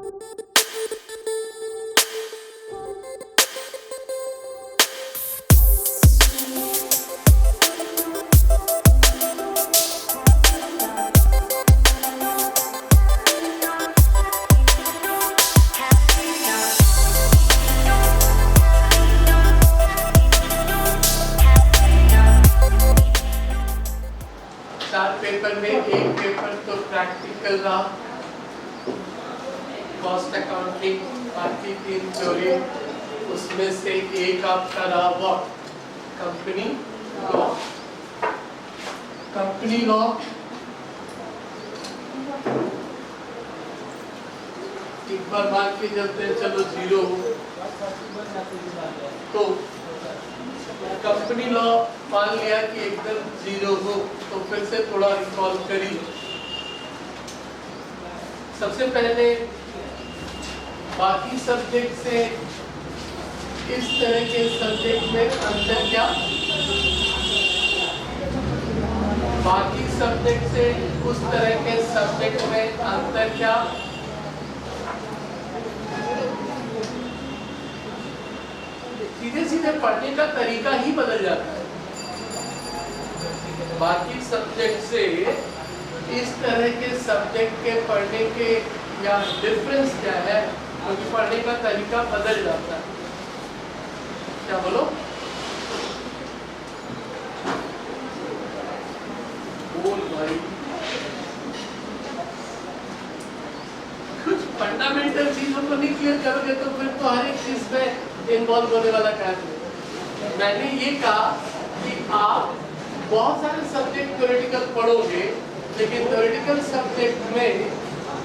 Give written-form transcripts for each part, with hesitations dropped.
चार पेपर में एक पेपर तो प्रैक्टिकल रहा, कॉस्ट अकाउंटिंग, बाकी 3 थ्योरी। उसमें से एक आपका रहा what, company law. Company law एक बार मान के चलते हैं, चलो 0 तो कंपनी लॉ मान लिया कि एकदम 0 हो, तो फिर से थोड़ा रिकॉल करिए। सबसे पहले बाकी सब्जेक्ट से इस तरह के सब्जेक्ट में अंतर क्या, बाकी सब्जेक्ट से उस तरह के सब्जेक्ट में अंतर क्या। सीधे सीधे पढ़ने का तरीका ही बदल जाता है। बाकी सब्जेक्ट से इस तरह के सब्जेक्ट के पढ़ने के या डिफरेंस क्या है, क्योंकि पढ़ने का तरीका बदल जाता है। क्या बोलो? बोल भाई, कुछ फंडामेंटल चीजों को नहीं क्लियर करोगे तो फिर तो हर एक चीज में इन्वॉल्व होने वाला काम है। मैंने ये कहा कि आप बहुत सारे सब्जेक्ट थ्योरेटिकल पढ़ोगे, लेकिन थ्योरेटिकल सब्जेक्ट में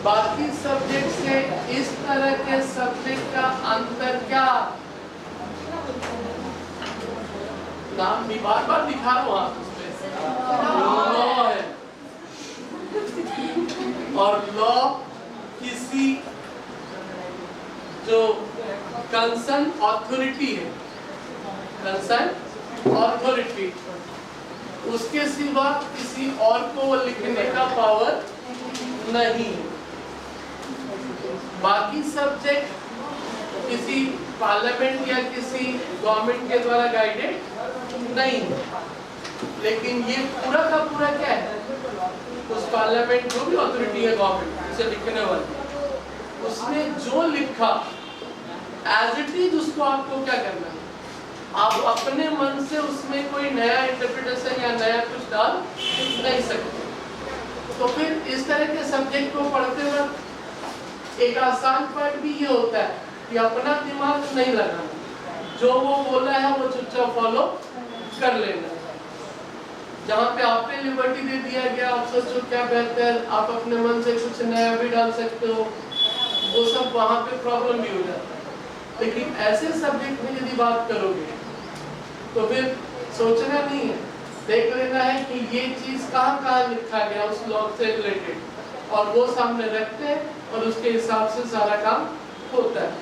बाकी सब्जेक्ट से इस तरह के सब्जेक्ट का अंतर क्या। नाम भी बार बार दिखा रहा हूं आप उसमें, लॉ है। और लॉ किसी जो कंसर्न अथॉरिटी है, कंसर्न अथॉरिटी, उसके सिवा किसी और को वो लिखने का पावर नहीं है। बाकी सब्जेक्ट किसी पार्लियामेंट या किसी गवर्नमेंट के द्वारा गाइडेड नहीं है, लेकिन ये पूरा का पूरा क्या है, उस पार्लियामेंट जो भी अथॉरिटी है गवर्नमेंट उसे लिखने वाली, उसने जो लिखा एज इट इज उसको आपको क्या करना है, आप अपने मन से उसमें कोई नया इंटरप्रिटेशन या नया कुछ डाल नहीं सकते। तो फिर इस तरह के सब्जेक्ट को पढ़ते वक्त एक आसान पार्ट भी ये होता है कि अपना दिमाग नहीं लगाना, जो वो बोला है वो चुपचाप फॉलो कर लेना। जहाँ पे आपने लिबर्टी दे दिया गया, आप सोचो क्या बेहतर, आप अपने मन से कुछ नया भी डाल सकते हो, वो सब वहाँ पे प्रॉब्लम भी हो जाता है। लेकिन ऐसे सब्जेक्ट में यदि बात करोगे तो फिर सोचना नहीं है, देख लेना है कि ये चीज कहाँ लिखा गया उस लॉ से रिलेटेड, और वो सामने रखते हैं और उसके हिसाब से सारा काम होता है।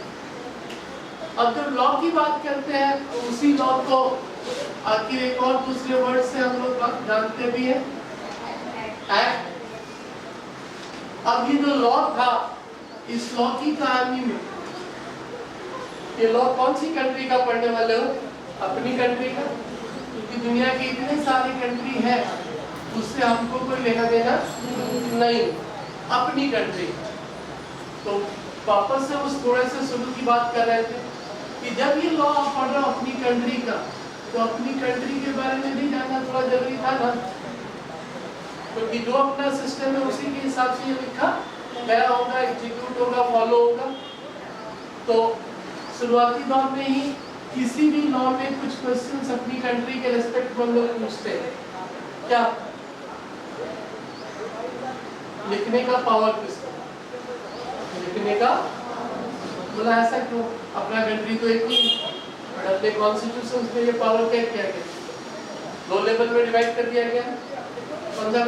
अब जब लॉ की बात करते हैं तो उसी लॉ को आखिर एक और दूसरे वर्ड से हम लोग जानते भी हैं, एक्ट। अब ये जो लॉ था, इस लॉ की कहानी में ये लॉ कौन सी कंट्री का पढ़ने वाले हो? अपनी कंट्री का, क्योंकि दुनिया की इतने सारी कंट्री है उससे हमको कोई लेना देना नहीं, अपनी कंट्री। तो वापस से उस थोड़े से शुरू की बात कर रहे थे कि जब ये लॉ आप पढ़ रहे हो अपनी कंट्री का, तो अपनी कंट्री के बारे में भी जानना थोड़ा जरूरी था ना, क्योंकि जो अपना सिस्टम है उसी के हिसाब से ये लिखा गया होगा, एग्जीक्यूट होगा, फॉलो होगा। तो शुरुआती दौर में ही किसी भी लॉ में कुछ क्वेश्चंस अपनी कंट्री के रेस्पेक्ट में हम लोग पूछते हैं, क्या लिखने का पावर किसका, लिखने का, बोला ऐसा क्यों, अपना कंट्री तो एक ही, अपने कॉन्स्टिट्यूशन में ये पावर क्या किया गया, 2 लेवल में डिवाइड कर दिया गया। कौन सा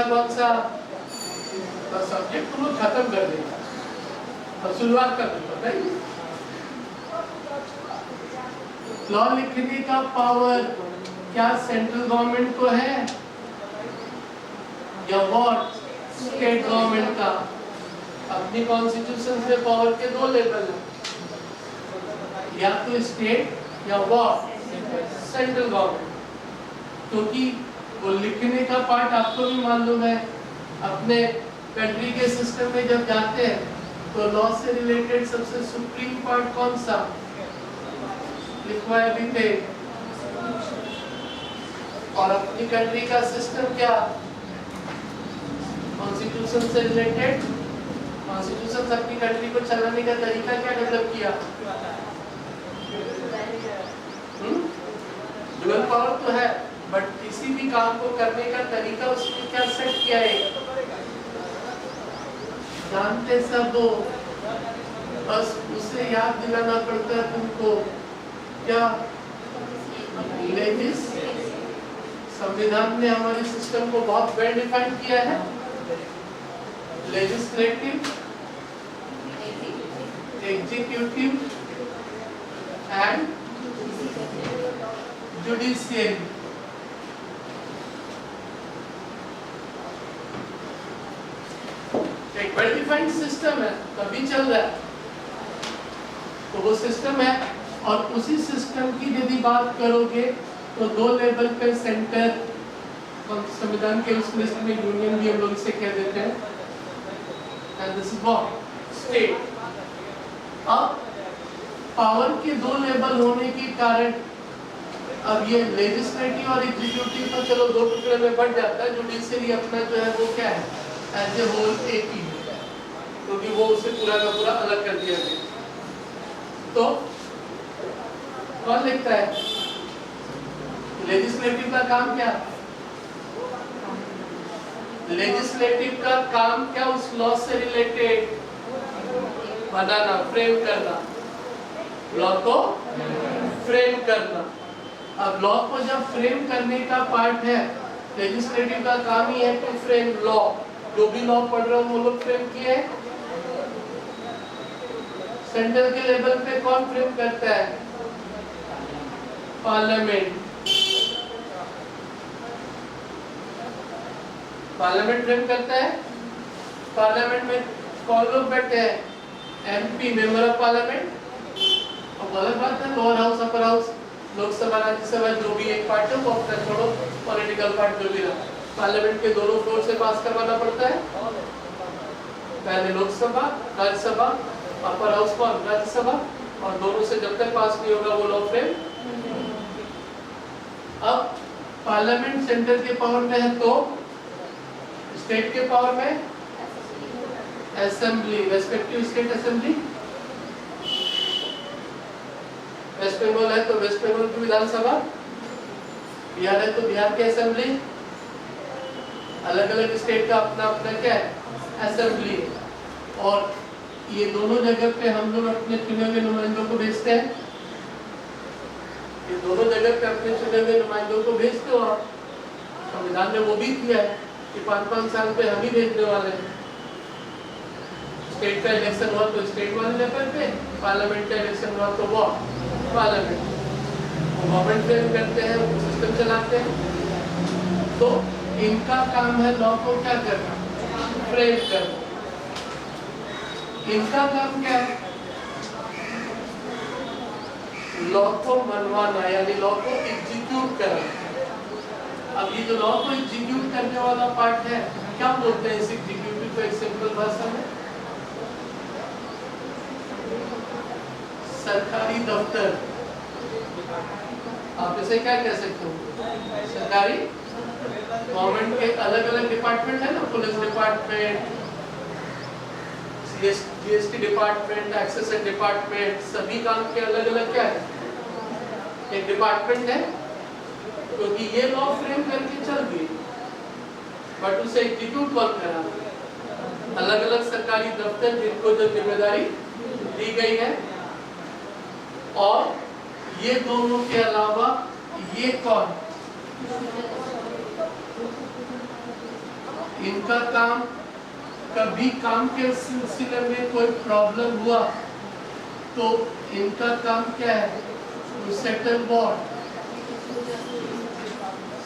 कौन सा सब्जेक्ट तुम लोग खत्म कर देगा और शुरुआत कर देगा। लॉ लिखने का पावर क्या सेंट्रल गवर्नमेंट को है या व्हाट? स्टेट गवर्नमेंट का अपनी कॉन्स्टिट्यूशन में पावर के दो लेवल है, या तो स्टेट या वॉट सेंट्रल गवर्नमेंट। क्योंकि वो लिखने का पार्ट आपको भी मालूम है, अपने कंट्री के सिस्टम में जब जाते हैं तो लॉ से रिलेटेड सबसे सुप्रीम पार्ट कौन सा लिखवाया भी थे, और अपनी कंट्री का सिस्टम क्या कॉन्स्टिट्यूशन से रिलेटेड। कॉन्स्टिट्यूशन से अपनी कंट्री को चलाने का तरीका क्या डेवलप किया, डुअल पावर तो है, बट किसी भी काम को करने का तरीका उसने क्या सेट किया है, जानते सब हो, बस उसे याद दिलाना पड़ता है तुमको। क्या लेजिस संविधान ने हमारे सिस्टम को बहुत वेल डिफाइन किया है, लेजिस्लेटिव, एग्जीक्यूटिव एंड जुडिशियरी। एक वेल डिफाइंड सिस्टम है, तभी चल रहा है, तो वो सिस्टम है। और उसी सिस्टम की यदि बात करोगे तो दो लेवल पे सेंटर, संविधान के उस लिस्ट में यूनियन भी हम लोग इसे कह देते हैं, and this is what state. अब पावर के दो लेवल होने के कारण अब ये लेजिस्लेटिव और एग्जीक्यूटिव तो चलो दो टुकड़े में बढ़ जाता है, जुडिशियरी अपना जो है वो क्या है एज ए होल एक ही, क्योंकि वो उसे पूरा का पूरा अलग कर दिया गया। तो कौन लिखता है लेजिस्लेटिव का काम क्या, लेजिस्लेटिव का काम क्या, उस लॉ से रिलेटेड बनाना, फ्रेम करना, लॉ को फ्रेम करना। अब लॉ को जब फ्रेम करने का पार्ट है, लेजिस्लेटिव का काम ही है टू फ्रेम लॉ। जो भी लॉ पढ़ रहे हो वो लोग फ्रेम किए। सेंट्रल के लेवल पे कौन फ्रेम करता है, पार्लियामेंट। पार्लियामेंट फ्रेम करता है। पार्लियामेंट में कौन लोग बैठते हैं, एमपी, मेंबर ऑफ पार्लियामेंट। अब अलग बात है lower house, upper house, Lok Sabha, Rajya Sabha, जो भी एक पार्ट है वो अपना छोड़ो, पॉलिटिकल पार्ट जो भी रहा, पार्लियामेंट के दोनों फ्लोर से पास करवाना पड़ता है। पहले लोकसभा, राज्यसभा, अपर हाउस कौन, राज्यसभा, और दोनों से जब तक पास नहीं होगा वो लॉ फ्रेम। अब पार्लियामेंट सेंटर के पावर में है तो स्टेट के पावर में assembly, respective state assembly. West Bengal है तो वेस्ट बंगाल की विधानसभा, बिहार है तो बिहार की असेंबली, अलग अलग स्टेट का अपना अपना क्या है असेंबली। और ये दोनों जगह पे हम लोग अपने चुने हुए नुमाइंदों को भेजते हैं, ये दोनों जगह पे अपने चुने हुए नुमाइंदों को भेजते हो आप। संविधान ने वो भी किया है कि 5-5 साल पे हम ही भेजने वाले हैं। स्टेट का इलेक्शन हुआ तो स्टेट वाले लेवल पे, पार्लियामेंट का इलेक्शन हुआ तो वो पार्लियामेंट, वो गवर्नमेंट फ्रेम करते हैं, वो सिस्टम चलाते हैं। तो इनका काम है लॉ को क्या करना, फ्रेम करना। इनका काम क्या है, लॉ को मनवाना, यानी लॉ को एग्जीक्यूट करना। अब ये जो लॉ को एग्जीक्यूट करने वाला पार्ट है, क्या बोलते हैं इस एग्जीक्यूटिव को एक सिंपल भाषा में, सरकारी दफ्तर। आप इसे क्या कह सकते हो, सरकारी। गवर्नमेंट के अलग अलग डिपार्टमेंट है ना, police department, GST department, excise department, सभी काम के अलग अलग क्या है एक डिपार्टमेंट है, क्योंकि ये लॉ फ्रेम करके चल गई, बट उसे एग्जीक्यूट कौन करा, अलग अलग सरकारी दफ्तर जिनको जो जिम्मेदारी दी गई है। और ये दोनों के अलावा ये कौन, इनका काम, कभी काम के सिलसिले में कोई प्रॉब्लम हुआ तो इनका काम क्या है, to settle what,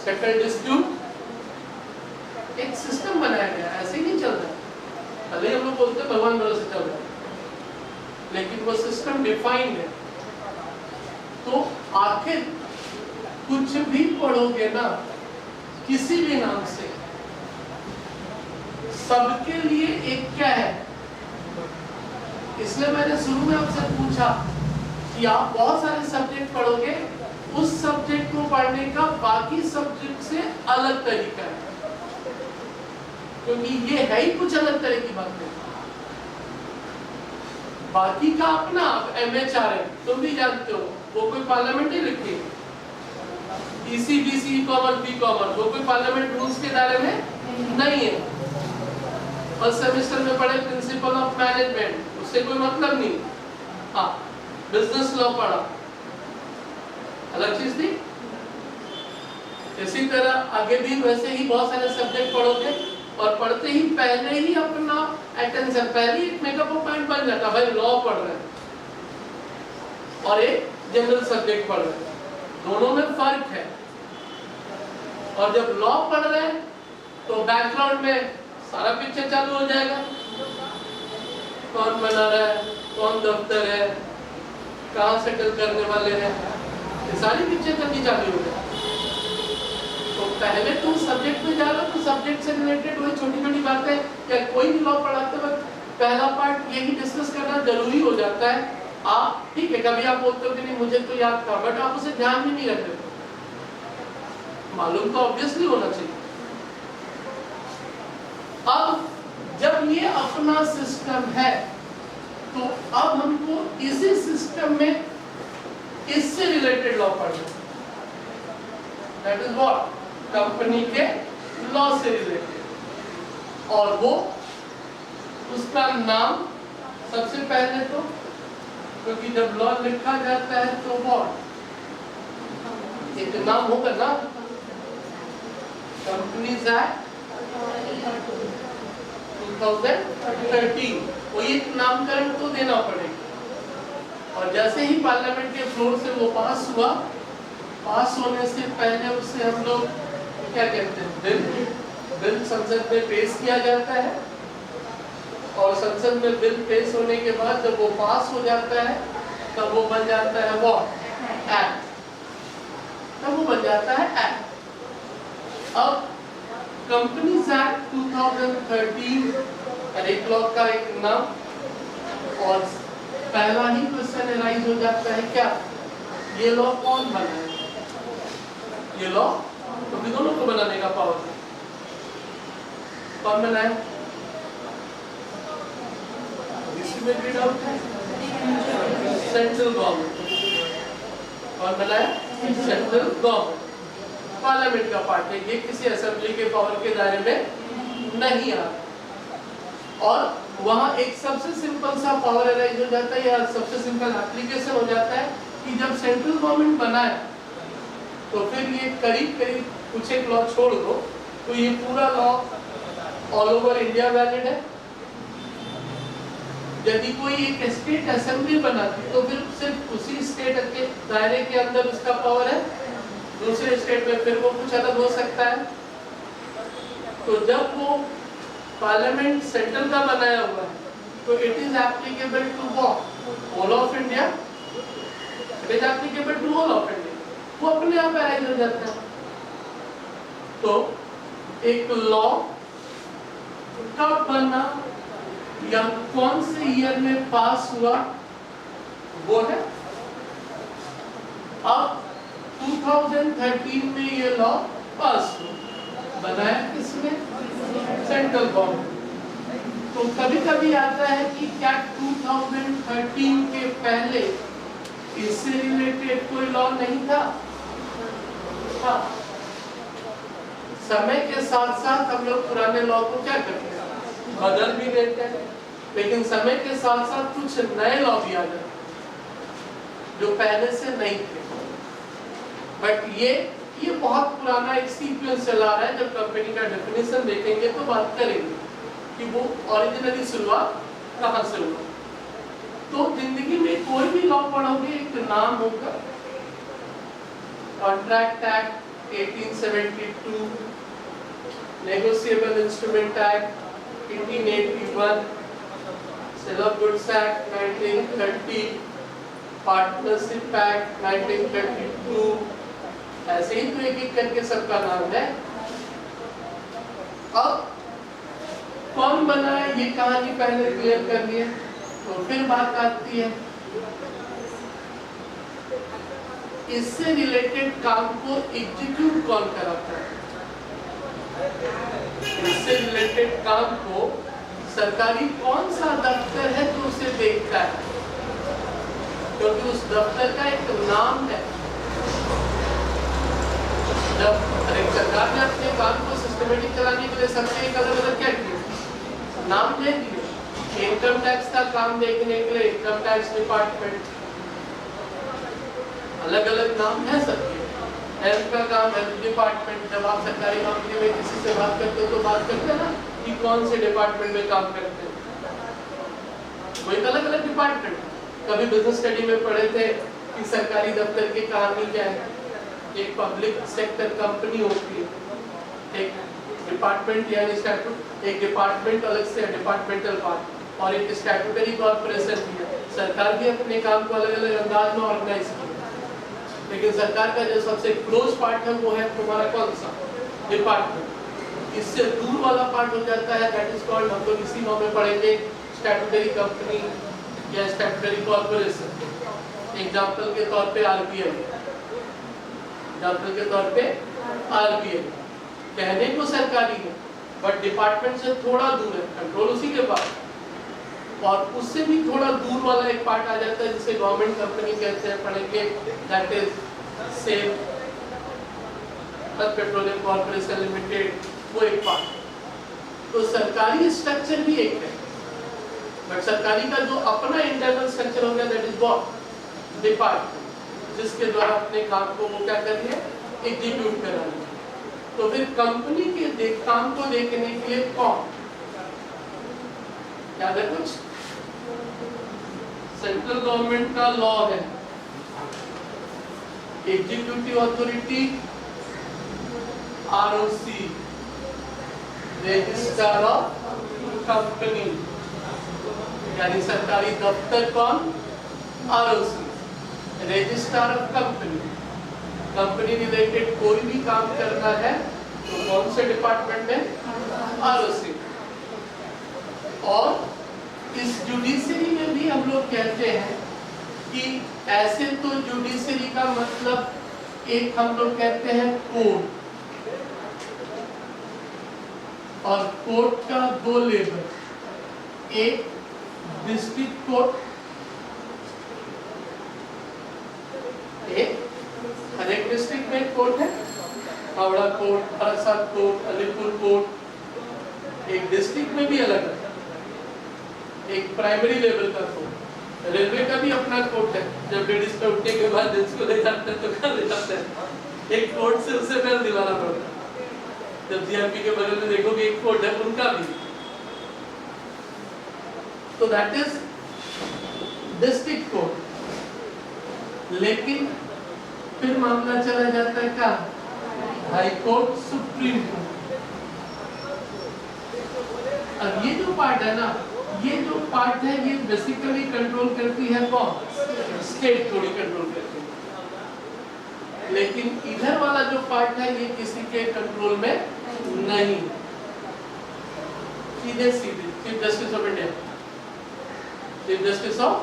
settle dispute. एक सिस्टम बनाया गया, ऐसे ही नहीं चल रहा। बोलते भगवान भरोसे चल रहा है, लेकिन वो सिस्टम डिफाइंड है। तो आखिर कुछ भी पढ़ोगे ना किसी भी नाम से, सबके लिए एक क्या है। इसलिए मैंने शुरू में आपसे पूछा कि आप बहुत सारे सब्जेक्ट पढ़ोगे, उस सब्जेक्ट को पढ़ने का बाकी सब्जेक्ट से अलग तरीका है, क्योंकि ये है ही कुछ अलग तरह की बातें। बाकी का अपना MHRM तुम भी जानते हो, वो कोई पार्लियामेंट नहीं लिखी, ECBC कॉमन बी कॉमन, वो कोई पार्लियामेंट रूल्स के दायरे में नहीं है। फर्स्ट सेमेस्टर में पढ़े प्रिंसिपल ऑफ मैनेजमेंट, उससे कोई मतलब नहीं। हाँ, बिजनेस लॉ पढ़ा, अलग चीज थी। इसी तरह आगे भी वैसे ही बहुत सारे सब्जेक्ट पढ़ोगे, और पढ़ते ही पहले ही अपना अटेंशन, पहले ही मेकअप पॉइंट बन जाता, भाई लॉ पढ़ रहे हैं और एक जनरल सब्जेक्ट पढ़ रहे हैं, दोनों में फर्क है। और जब लॉ पढ़ रहे हैं तो बैकग्राउंड में सारा पिक्चर चालू हो जाएगा, कौन बना रहा है, कौन दफ्तर है, कहाँ सेटल करने वाले हैं, ये सारी पिक्चर जल्दी चालू हो जाएगी। तो पहले तुम सब्जेक्ट में जा रहे हो तो सब्जेक्ट से रिलेटेड वही छोटी छोटी बातें, या कोई भी लॉ पढ़ाते वक्त पहला पार्ट यही डिस्कस करना जरूरी हो जाता है। आप ठीक है, कभी आप बोलते हो कि नहीं मुझे तो याद था, बट आप उसे ध्यान भी नहीं रखते, मालूम तो ऑब्वियसली होना चाहिए। अब जब ये अपना सिस्टम है तो अब हमको इसी सिस्टम में इससे रिलेटेड लॉ पढ़ना, दैट इज व्हाट, कंपनी के लॉ से रिलेटेड। और वो उसका नाम सबसे पहले तो, क्योंकि जब लॉ लिखा जाता है तो व्हाट, एक नाम होगा ना, कंपनीज एक्ट 2013, वो एक नामकरण तो देना पड़ेगा। और जैसे ही पार्लियामेंट के फ्लोर से वो पास हुआ, पास होने से पहले उसे हम लोग क्या कहते हैं, बिल संसद में पेश किया जाता है, और संसद में बिल पेश होने के बाद जब वो पास हो जाता है तब वो बन जाता है व्हाट, एक्ट, तब वो बन जाता है एक्ट। अब कंपनीज एक्ट 2013 और एक लॉ का एक नाम, और पहला ही क्वेश्चन एराइज हो जाता है, क्या ये लॉ कौन बनाया, ये लॉ तो दोनों को बनाने का पावर है, कौन बनाया, इसमें भी डाउट है, सेंट्रल गवर्नमेंट। कौन बनाया, सेंट्रल गवर्नमेंट, पार्लियामेंट का पार्ट है, ये किसी असेंबली के पावर के दायरे में नहीं आता। और वहाँ एक सबसे सिंपल सा पावर एराइज हो जाता है, या सबसे सिंपल एप्लीकेशन हो जाता है कि जब सेंट्रल गवर्नमेंट बनाए तो फिर ये करीब करीब कुछ एक लॉ छोड़ दो तो ये पूरा law all over India valid है। यदि कोई एक स्टेट असेंबली बनाती तो फिर सिर्फ उसी स्टेट के दायरे के अंदर उसका पावर है, दूसरे स्टेट में फिर वो कुछ अलग हो सकता है। तो जब वो पार्लियामेंट सेंट्रल का बनाया हुआ है तो it is applicable to whole of India, it is applicable to whole of India, वो अपने आप अराइज हो जाता है। तो एक लॉ कब बना या कौन से ईयर में पास हुआ वो है। अब 2013 में ये लॉ पास हुआ, बनाया किसने, सेंट्रल गवर्नमेंट। तो कभी कभी आता है कि क्या 2013 के पहले इससे रिलेटेड कोई लॉ नहीं था। हाँ, समय के साथ साथ हम लोग पुराने लॉ को क्या करते हैं, बदल भी देते हैं, लेकिन समय के साथ साथ कुछ नए लॉ भी आ जाते हैं जो पहले से नहीं थे। बट ये बहुत पुराना एक सीक्वेंस चला रहा है। जब कंपनी का डेफिनेशन देखेंगे तो बात करेंगे कि वो ओरिजिनली शुरुआत कहाँ से हुआ। तो जिंदगी में कोई भी लॉ पढ़ोगे एक नाम होगा, contract act 1872, negotiable instrument act 1881, sale of goods act 1930, partnership act 1932, ऐसे ही तो एक एक करके सबका नाम है। अब कौन बना है ये कहानी पहले क्लियर करनी है, तो फिर बात आती है इससे रिलेटेड काम को एग्जीक्यूट कौन कराता है। इससे रिलेटेड काम को सरकारी कौन सा दफ्तर है जो उसे देखता है, क्योंकि उस दफ्तर का एक नाम है। जब सरकार ने अपने काम को सिस्टमेटिक चलाने के लिए सबसे एक अलग अलग क्या किया, नाम दे दिए। इनकम टैक्स का काम देखने के लिए इनकम टैक्स डिपार्टमेंट, अलग अलग नाम है सबके। हेल्थ का काम हेल्थ डिपार्टमेंट। जब आप सरकारी मामले में किसी से बात करते हो तो बात करते हैं ना कि कौन से डिपार्टमेंट में काम करते हैं, वो एक अलग अलग डिपार्टमेंट। कभी बिजनेस स्टडी में पढ़े थे कि सरकारी दफ्तर की कहानी क्या है। एक पब्लिक सेक्टर कंपनी होती है, एक डिपार्टमेंट यानी स्टैट्यूट, एक डिपार्टमेंट अलग से डिपार्टमेंटल पार्ट, और एक स्टैट्यूटरी कॉर्पोरेशन भी है। सरकार भी अपने काम को अलग अलग अंदाज में ऑर्गेनाइज किया, लेकिन सरकार का जो सबसे क्लोज पार्ट है वो है तुम्हारा कौन सा डिपार्टमेंट। इससे दूर वाला पार्ट हो जाता है, दैट इज कॉल्ड, हम लोग इसी नॉ में पढ़ेंगे, स्टैट्यूटरी कंपनी या स्टैट्यूटरी कॉर्पोरेशन। एग्जांपल के तौर पे आरबीआई, एग्जांपल के तौर पे आरबीआई कहने को सरकारी है बट डिपार्टमेंट से थोड़ा दूर है, कंट्रोल उसी के पास। और उससे भी थोड़ा दूर वाला एक पार्ट आ जाता है जिसे गवर्नमेंट कंपनी कहते हैं, पढ़ेंगे, that is sale petroleum corporation limited, वो एक पार्ट। तो सरकारी स्ट्रक्चर भी एक है, बट सरकारी का जो अपना इंटरनल स्ट्रक्चर हो गया, दैट इज व्हाट, डिपार्टमेंट, जिसके द्वारा अपने काम को वो क्या कर रही है, एग्जीक्यूट कर रही है। तो फिर कंपनी के काम को देखने के लिए कौन, याद है कुछ, सेंट्रल गवर्नमेंट का लॉ है, executive authority ROC, registrar of company, यानी सरकारी दफ्तर कौन, ROC, registrar of company. Company related कोई भी काम करना है तो कौन से डिपार्टमेंट में, आरओसी। और इस जुडिशरी में भी हम लोग कहते हैं कि ऐसे तो जुडिशरी का मतलब एक हम लोग कहते हैं कोर्ट, और कोर्ट का दो लेवल, एक डिस्ट्रिक्ट कोर्ट, एक हर एक डिस्ट्रिक्ट में एक कोर्ट है, Howrah court, Barasat court, Alipur court, एक डिस्ट्रिक्ट में भी अलग है, एक प्राइमरी लेवल का कोर्ट। रेलवे का भी अपना कोर्ट है, जब लेडीज पे उठने के बाद जेंट्स को ले जाते हैं तो कहाँ ले जाते हैं, एक कोर्ट से उसे पहले दिलाना पड़ता है। जब जीआरपी के बगल में देखोगे एक कोर्ट है, उनका भी। तो दैट इज डिस्ट्रिक्ट कोर्ट। लेकिन फिर मामला चला जाता है क्या, हाई कोर्ट, सुप्रीम कोर्ट। अब ये जो पार्ट है ना, ये जो पार्ट है ये बेसिकली कंट्रोल करती है कौन, स्टेट थोड़ी कंट्रोल करती है। लेकिन इधर वाला जो पार्ट है ये किसी के कंट्रोल में नहीं, सीधे सीधे chief justice of India, chief justice of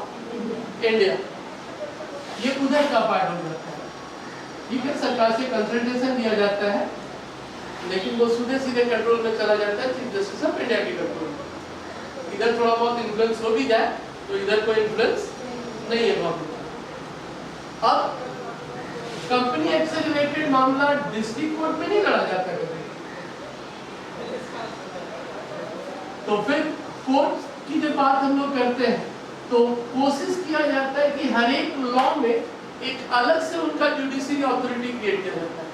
India, ये उधर का पार्ट हो जाता है। ठीक है, सरकार से कंसल्टेशन दिया जाता है, लेकिन वो सीधे सीधे कंट्रोल में चला जाता है चीफ जस्टिस ऑफ इंडिया के कंट्रोल में। इधर थोड़ा बहुत इन्फ्लुएंस हो भी जाए तो इधर कोई इन्फ्लुएंस नहीं है मामला। अब कंपनी एक्ट से रिलेटेड मामला डिस्ट्रिक्ट कोर्ट में नहीं लड़ा जाता है, तो फिर कोर्ट की जब बात हम लोग करते हैं तो कोशिश किया जाता है कि हर एक लॉ में एक अलग से उनका जुडिशरी अथॉरिटी क्रिएट किया जाता है,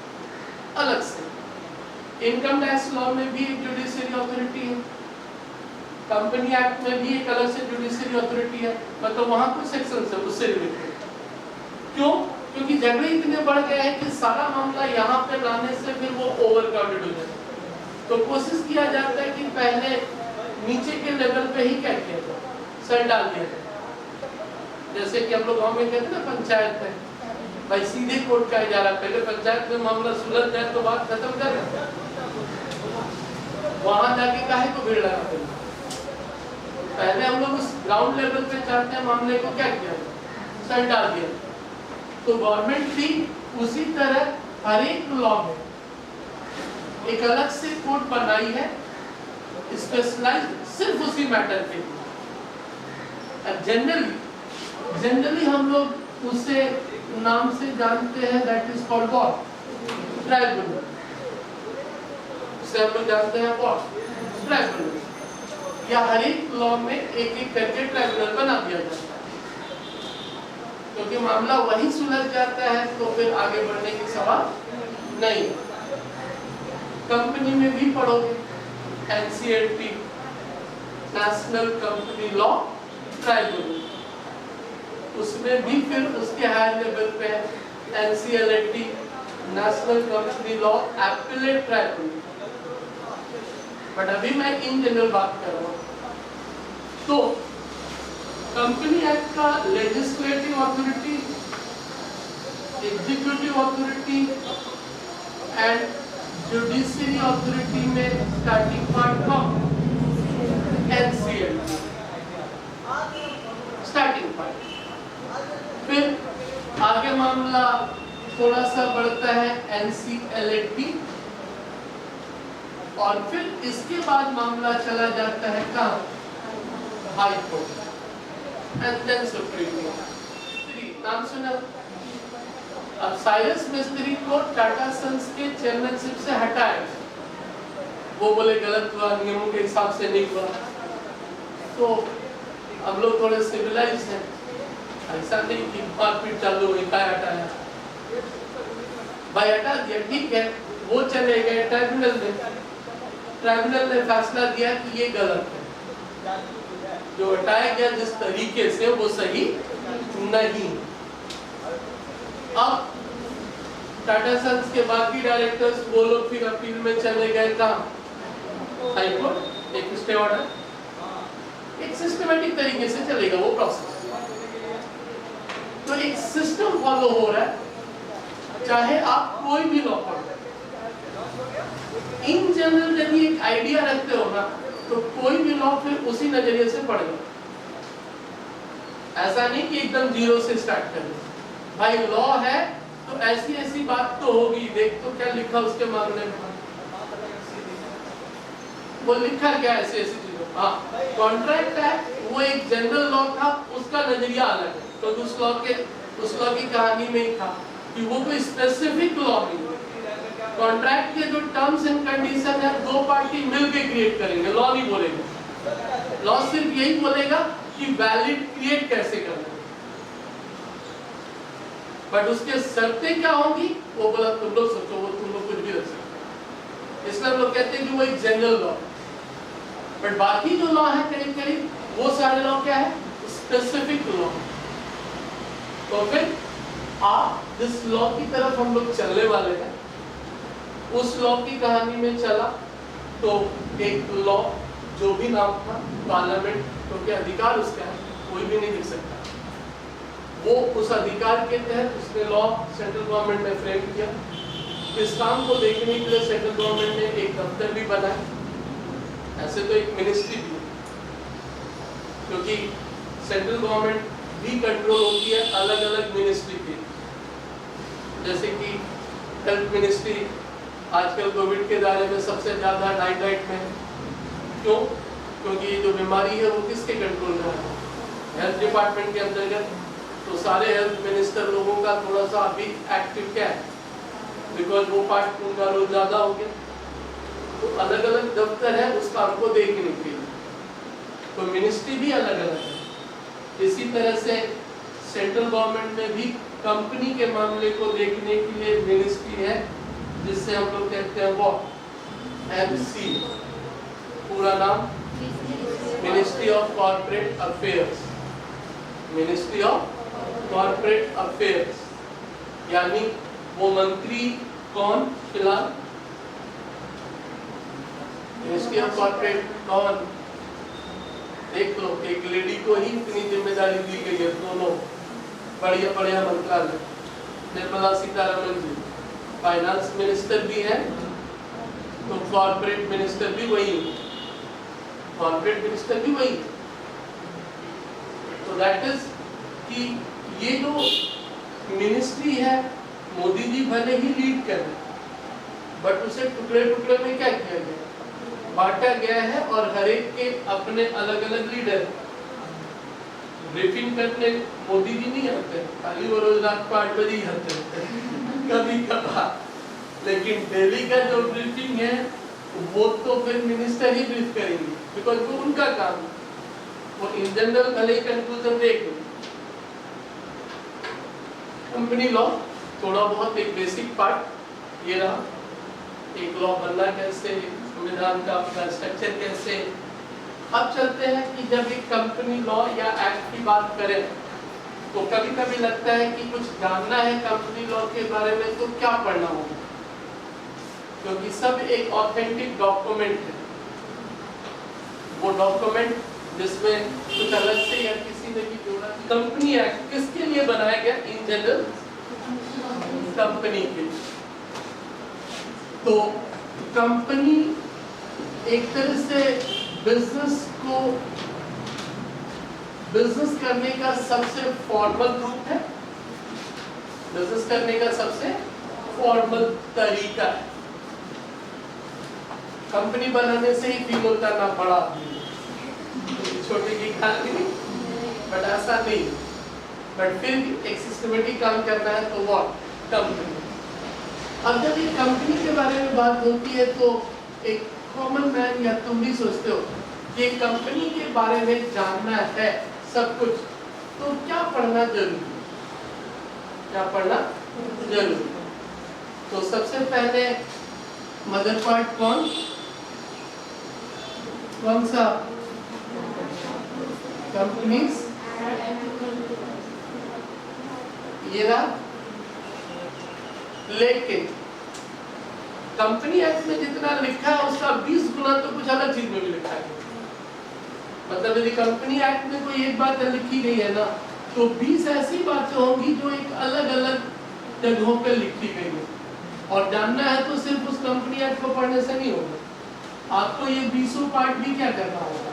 अलग से। इनकम टैक्स लॉ में भी एक जुडिशरी अथॉरिटी है, कंपनी एक्ट में भी एक अलग से जुडिशरी अथॉरिटी है, मतलब वहां कुछ सेक्शंस है उससे रिलेटेड। क्यों? क्योंकि झगड़े इतने बढ़ गए हैं कि सारा मामला यहाँ पे लाने से फिर वो ओवर क्राउडेड हो जाए। तो कोशिश किया जाता है कि पहले नीचे के लेवल पे ही क्या किया जाए, सर डाल दिया जाए। जैसे कि हम लोग गाँव में कहते हैं ना पंचायत है, भाई सीधे कोर्ट का इजारा, पहले पंचायत में मामला सुलझ जाए तो बात खत्म कर, वहां जाके काहे को भीड़ लगाते हैं। पहले हम लोग उस ग्राउंड लेवल पे चाहते हैं मामले को क्या किया, सर डाल दिया। तो गवर्नमेंट भी उसी तरह हर एक लॉ में एक अलग से कोर्ट बनाई है, स्पेशलाइज सिर्फ उसी मैटर के लिए। जनरली हम लोग उसे नाम से जानते हैं, that is called what, tribunal. उसे हम लोग जानते हैं व्हाट, ट्राइब्यूनल। या हर एक लॉ में एक एक करके ट्राइब्यूनल बना दिया जाता है, क्योंकि मामला वही सुलझ जाता है, तो फिर आगे बढ़ने की सवाल नहीं। कंपनी में भी पढ़ोगे NCLT, national company law tribunal, उसमें भी फिर उसके हायर लेवल पे NCLT, national company law appellate tribunal. But अभी मैं इन जनरल बात कर रहा हूँ। तो कंपनी एक्ट का legislative authority, executive authority and judiciary authority में स्टार्टिंग पॉइंट कौन, NCLT स्टार्टिंग पॉइंट। फिर आगे मामला थोड़ा सा बढ़ता है NCLAT, और फिर इसके बाद मामला चला जाता है कहाँ, high court and then supreme court. नाम सुना? अब साइरस मिस्त्री को टाटा सन्स के चेयरमैनशिप से हटाया, वो बोले गलत हुआ, नियमों के हिसाब से नहीं हुआ। तो हम लोग थोड़े सिविलाइज हैं, ऐसा नहीं कि मारपीट चालू हुई, क्या हटाया भाई, हटा दिया, ठीक है। वो चले गए ट्राइब्यूनल में, ट्राइब्यूनल ने फैसला दिया कि ये गलत है, जो हटाया गया जिस तरीके से वो सही नहीं। अब टाटा सन्स के बाकी डायरेक्टर्स वो लोग फिर अपील में चले गए कहाँ, हाई कोर्ट, एक स्टे ऑर्डर, एक सिस्टमैटिक तरीके से चलेगा वो प्रोसेस। तो एक सिस्टम फॉलो हो रहा है, चाहे आप कोई भी लॉ पढ़ो। इन जनरल यदि एक आइडिया रखते हो ना, तो कोई भी लॉ फिर उसी नजरिए से पढ़ेगा। ऐसा नहीं कि एकदम जीरो से स्टार्ट करें, भाई लॉ है तो ऐसी ऐसी बात तो होगी, देख तो क्या लिखा उसके मामले में, वो लिखा क्या ऐसी ऐसी चीजों। हाँ, कॉन्ट्रैक्ट है वो एक जनरल लॉ था, उसका नजरिया अलग है, तो उस लॉ की कहानी में ही था कि वो कोई स्पेसिफिक लॉ नहीं है। कॉन्ट्रैक्ट के जो टर्म्स एंड कंडीशन है, दो पार्टी मिलके क्रिएट करेंगे, लॉ नहीं बोलेगा। लॉ सिर्फ यही बोलेगा कि वैलिड क्रिएट कैसे करना है, बट उसके शर्तें क्या होंगी वो बोला तुम लोग सोचो, वो तुम लोग कुछ भी रख सकते। इसलिए हम लोग कहते हैं कि वो एक जनरल लॉ, बट बाकी जो लॉ है करीब करीब वो सारे लॉ क्या है, स्पेसिफिक लॉ। तो फिर आप जिस लॉ की तरफ हम लोग चलने वाले हैं, उस लॉ की कहानी में चला तो एक लॉ जो भी नाम था, पार्लियामेंट, क्योंकि अधिकार उसका है, कोई भी नहीं लिख सकता, वो उस अधिकार के तहत उसने लॉ सेंट्रल गवर्नमेंट ने फ्रेम किया। इस काम को देखने के लिए सेंट्रल गवर्नमेंट ने एक दफ्तर भी बनाया, ऐसे तो एक मिनिस्ट्री भी, क्योंकि सेंट्रल गवर्नमेंट भी कंट्रोल होती है अलग अलग मिनिस्ट्री की। जैसे कि हेल्थ मिनिस्ट्री आजकल कोविड के दायरे में सबसे ज्यादा डाइट में, क्यों? क्योंकि ये जो बीमारी है वो किसके कंट्रोल में है, हेल्थ डिपार्टमेंट के अंतर्गत। तो सारे हेल्थ मिनिस्टर लोगों का थोड़ा सा अभी एक्टिव क्या है, बिकॉज वो पार्ट उनका रोल ज्यादा हो गया, तो अलग अलग दफ्तर है उस काम को देखने के लिए, तो मिनिस्ट्री भी अलग अलग है। इसी तरह से सेंट्रल गवर्नमेंट में भी कंपनी के मामले को देखने के लिए मिनिस्ट्री है, जिससे हम लोग कहते हैं वो MC, पूरा नाम ministry of corporate affairs, ministry of corporate affairs. यानी वो मंत्री कौन, फिलहाल मिनिस्ट्री ऑफ कॉर्पोरेट कौन, देख लो, एक लेडी को ही इतनी जिम्मेदारी दी गई है, दोनों बढ़िया बढ़िया मंत्रालय। निर्मला सीतारमण जी फाइनेंस मिनिस्टर भी है, तो कॉर्पोरेट मिनिस्टर भी वही, कॉर्पोरेट मिनिस्टर भी वही। तो दैट इज कि ये जो मिनिस्ट्री है, मोदी जी भले ही लीड कर रहे हैं, बट उसे टुकड़े टुकड़े में क्या किया गया, बांटा गया है, और हर एक के अपने अलग अलग लीडर। ब्रीफिंग करने मोदी जी नहीं आते, खाली वो रोज रात को 8 बजे ही आते कभी कभार, लेकिन दिल्ली का जो ब्रीफिंग है वो तो फिर मिनिस्टर ही ब्रीफ करेंगे, बिकॉज वो उनका काम है। वो इन जनरल भले ही कंक्लूजन देख। कंपनी लॉ थोड़ा बहुत एक बेसिक पार्ट ये रहा, एक लॉ बनना कैसे, संविधान का अपना स्ट्रक्चर कैसे। अब चलते हैं कि जब एक कंपनी लॉ या एक्ट की बात करें तो कभी कभी लगता है कि कुछ जानना है कंपनी लॉ के बारे में तो क्या पढ़ना होगा, क्योंकि सब एक ऑथेंटिक डॉक्यूमेंट है। वो डॉक्यूमेंट जिसमें कुछ अलग से या किसी ने भी जोड़ा। कंपनी एक्ट किसके लिए बनाया गया? इन जनरल कंपनी के। तो कंपनी एक तरह से बिजनेस करने का सबसे फॉर्मल रूप है, बिजनेस करने का सबसे फॉर्मल तरीका है। कंपनी बनाने से ही फील होता ना बड़ा छोटे की खाली नहीं, बट ऐसा नहीं। बट फिर एक सिस्टमेटिक काम करना है तो व्हाट कंपनी। अब जब ये कंपनी के बारे में बात होती है तो एक कॉमन मैन या तुम भी सोचते हो कि कंपनी के बारे में जानना है सब कुछ, तो क्या पढ़ना जरूरी, क्या पढ़ना जरूरी। तो सबसे पहले मदर पार्ट कौन सा? कंपनीज, ये रहा। लेकिन कंपनी एक्ट में जितना लिखा है उसका 20 गुना तो कुछ अलग चीज में भी लिखा है। मतलब यदि कंपनी एक्ट में कोई एक बात लिखी गई है ना, तो 20 ऐसी बातें होंगी जो एक अलग अलग जगहों पे लिखी गई है। और जानना है तो सिर्फ उस कंपनी एक्ट को पढ़ने से नहीं होगा, आपको ये 20 पार्ट भी क्या करना होगा,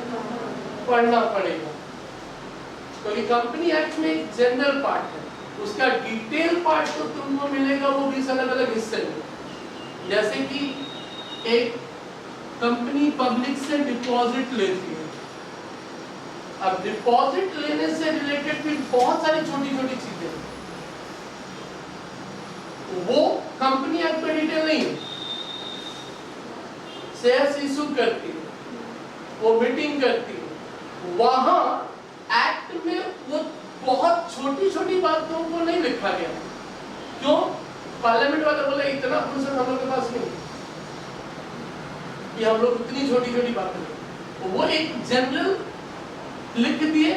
पढ़ना पड़ेगा। क्योंकि कंपनी एक्ट में एक जनरल पार्ट है, उसका डिटेल पार्ट तो तुमको मिलेगा वो 20 अलग अलग हिस्से में। जैसे कि एक कंपनी पब्लिक से डिपॉजिट लेती है। अब डिपॉजिट लेने से रिलेटेड भी बहुत सारी छोटी छोटी चीजें, वो कंपनी एक्ट में डिटेल नहीं है। शेयर्स इशू करती है, वो मीटिंग करती है, वहां एक्ट में वो बहुत छोटी छोटी बातों को नहीं लिखा गया। क्यों? पार्लियामेंट वाले बोले इतना फुर्सत हम लोग के पास नहीं कि हम लोग इतनी छोटी छोटी बातें, वो एक जनरल लिख दिए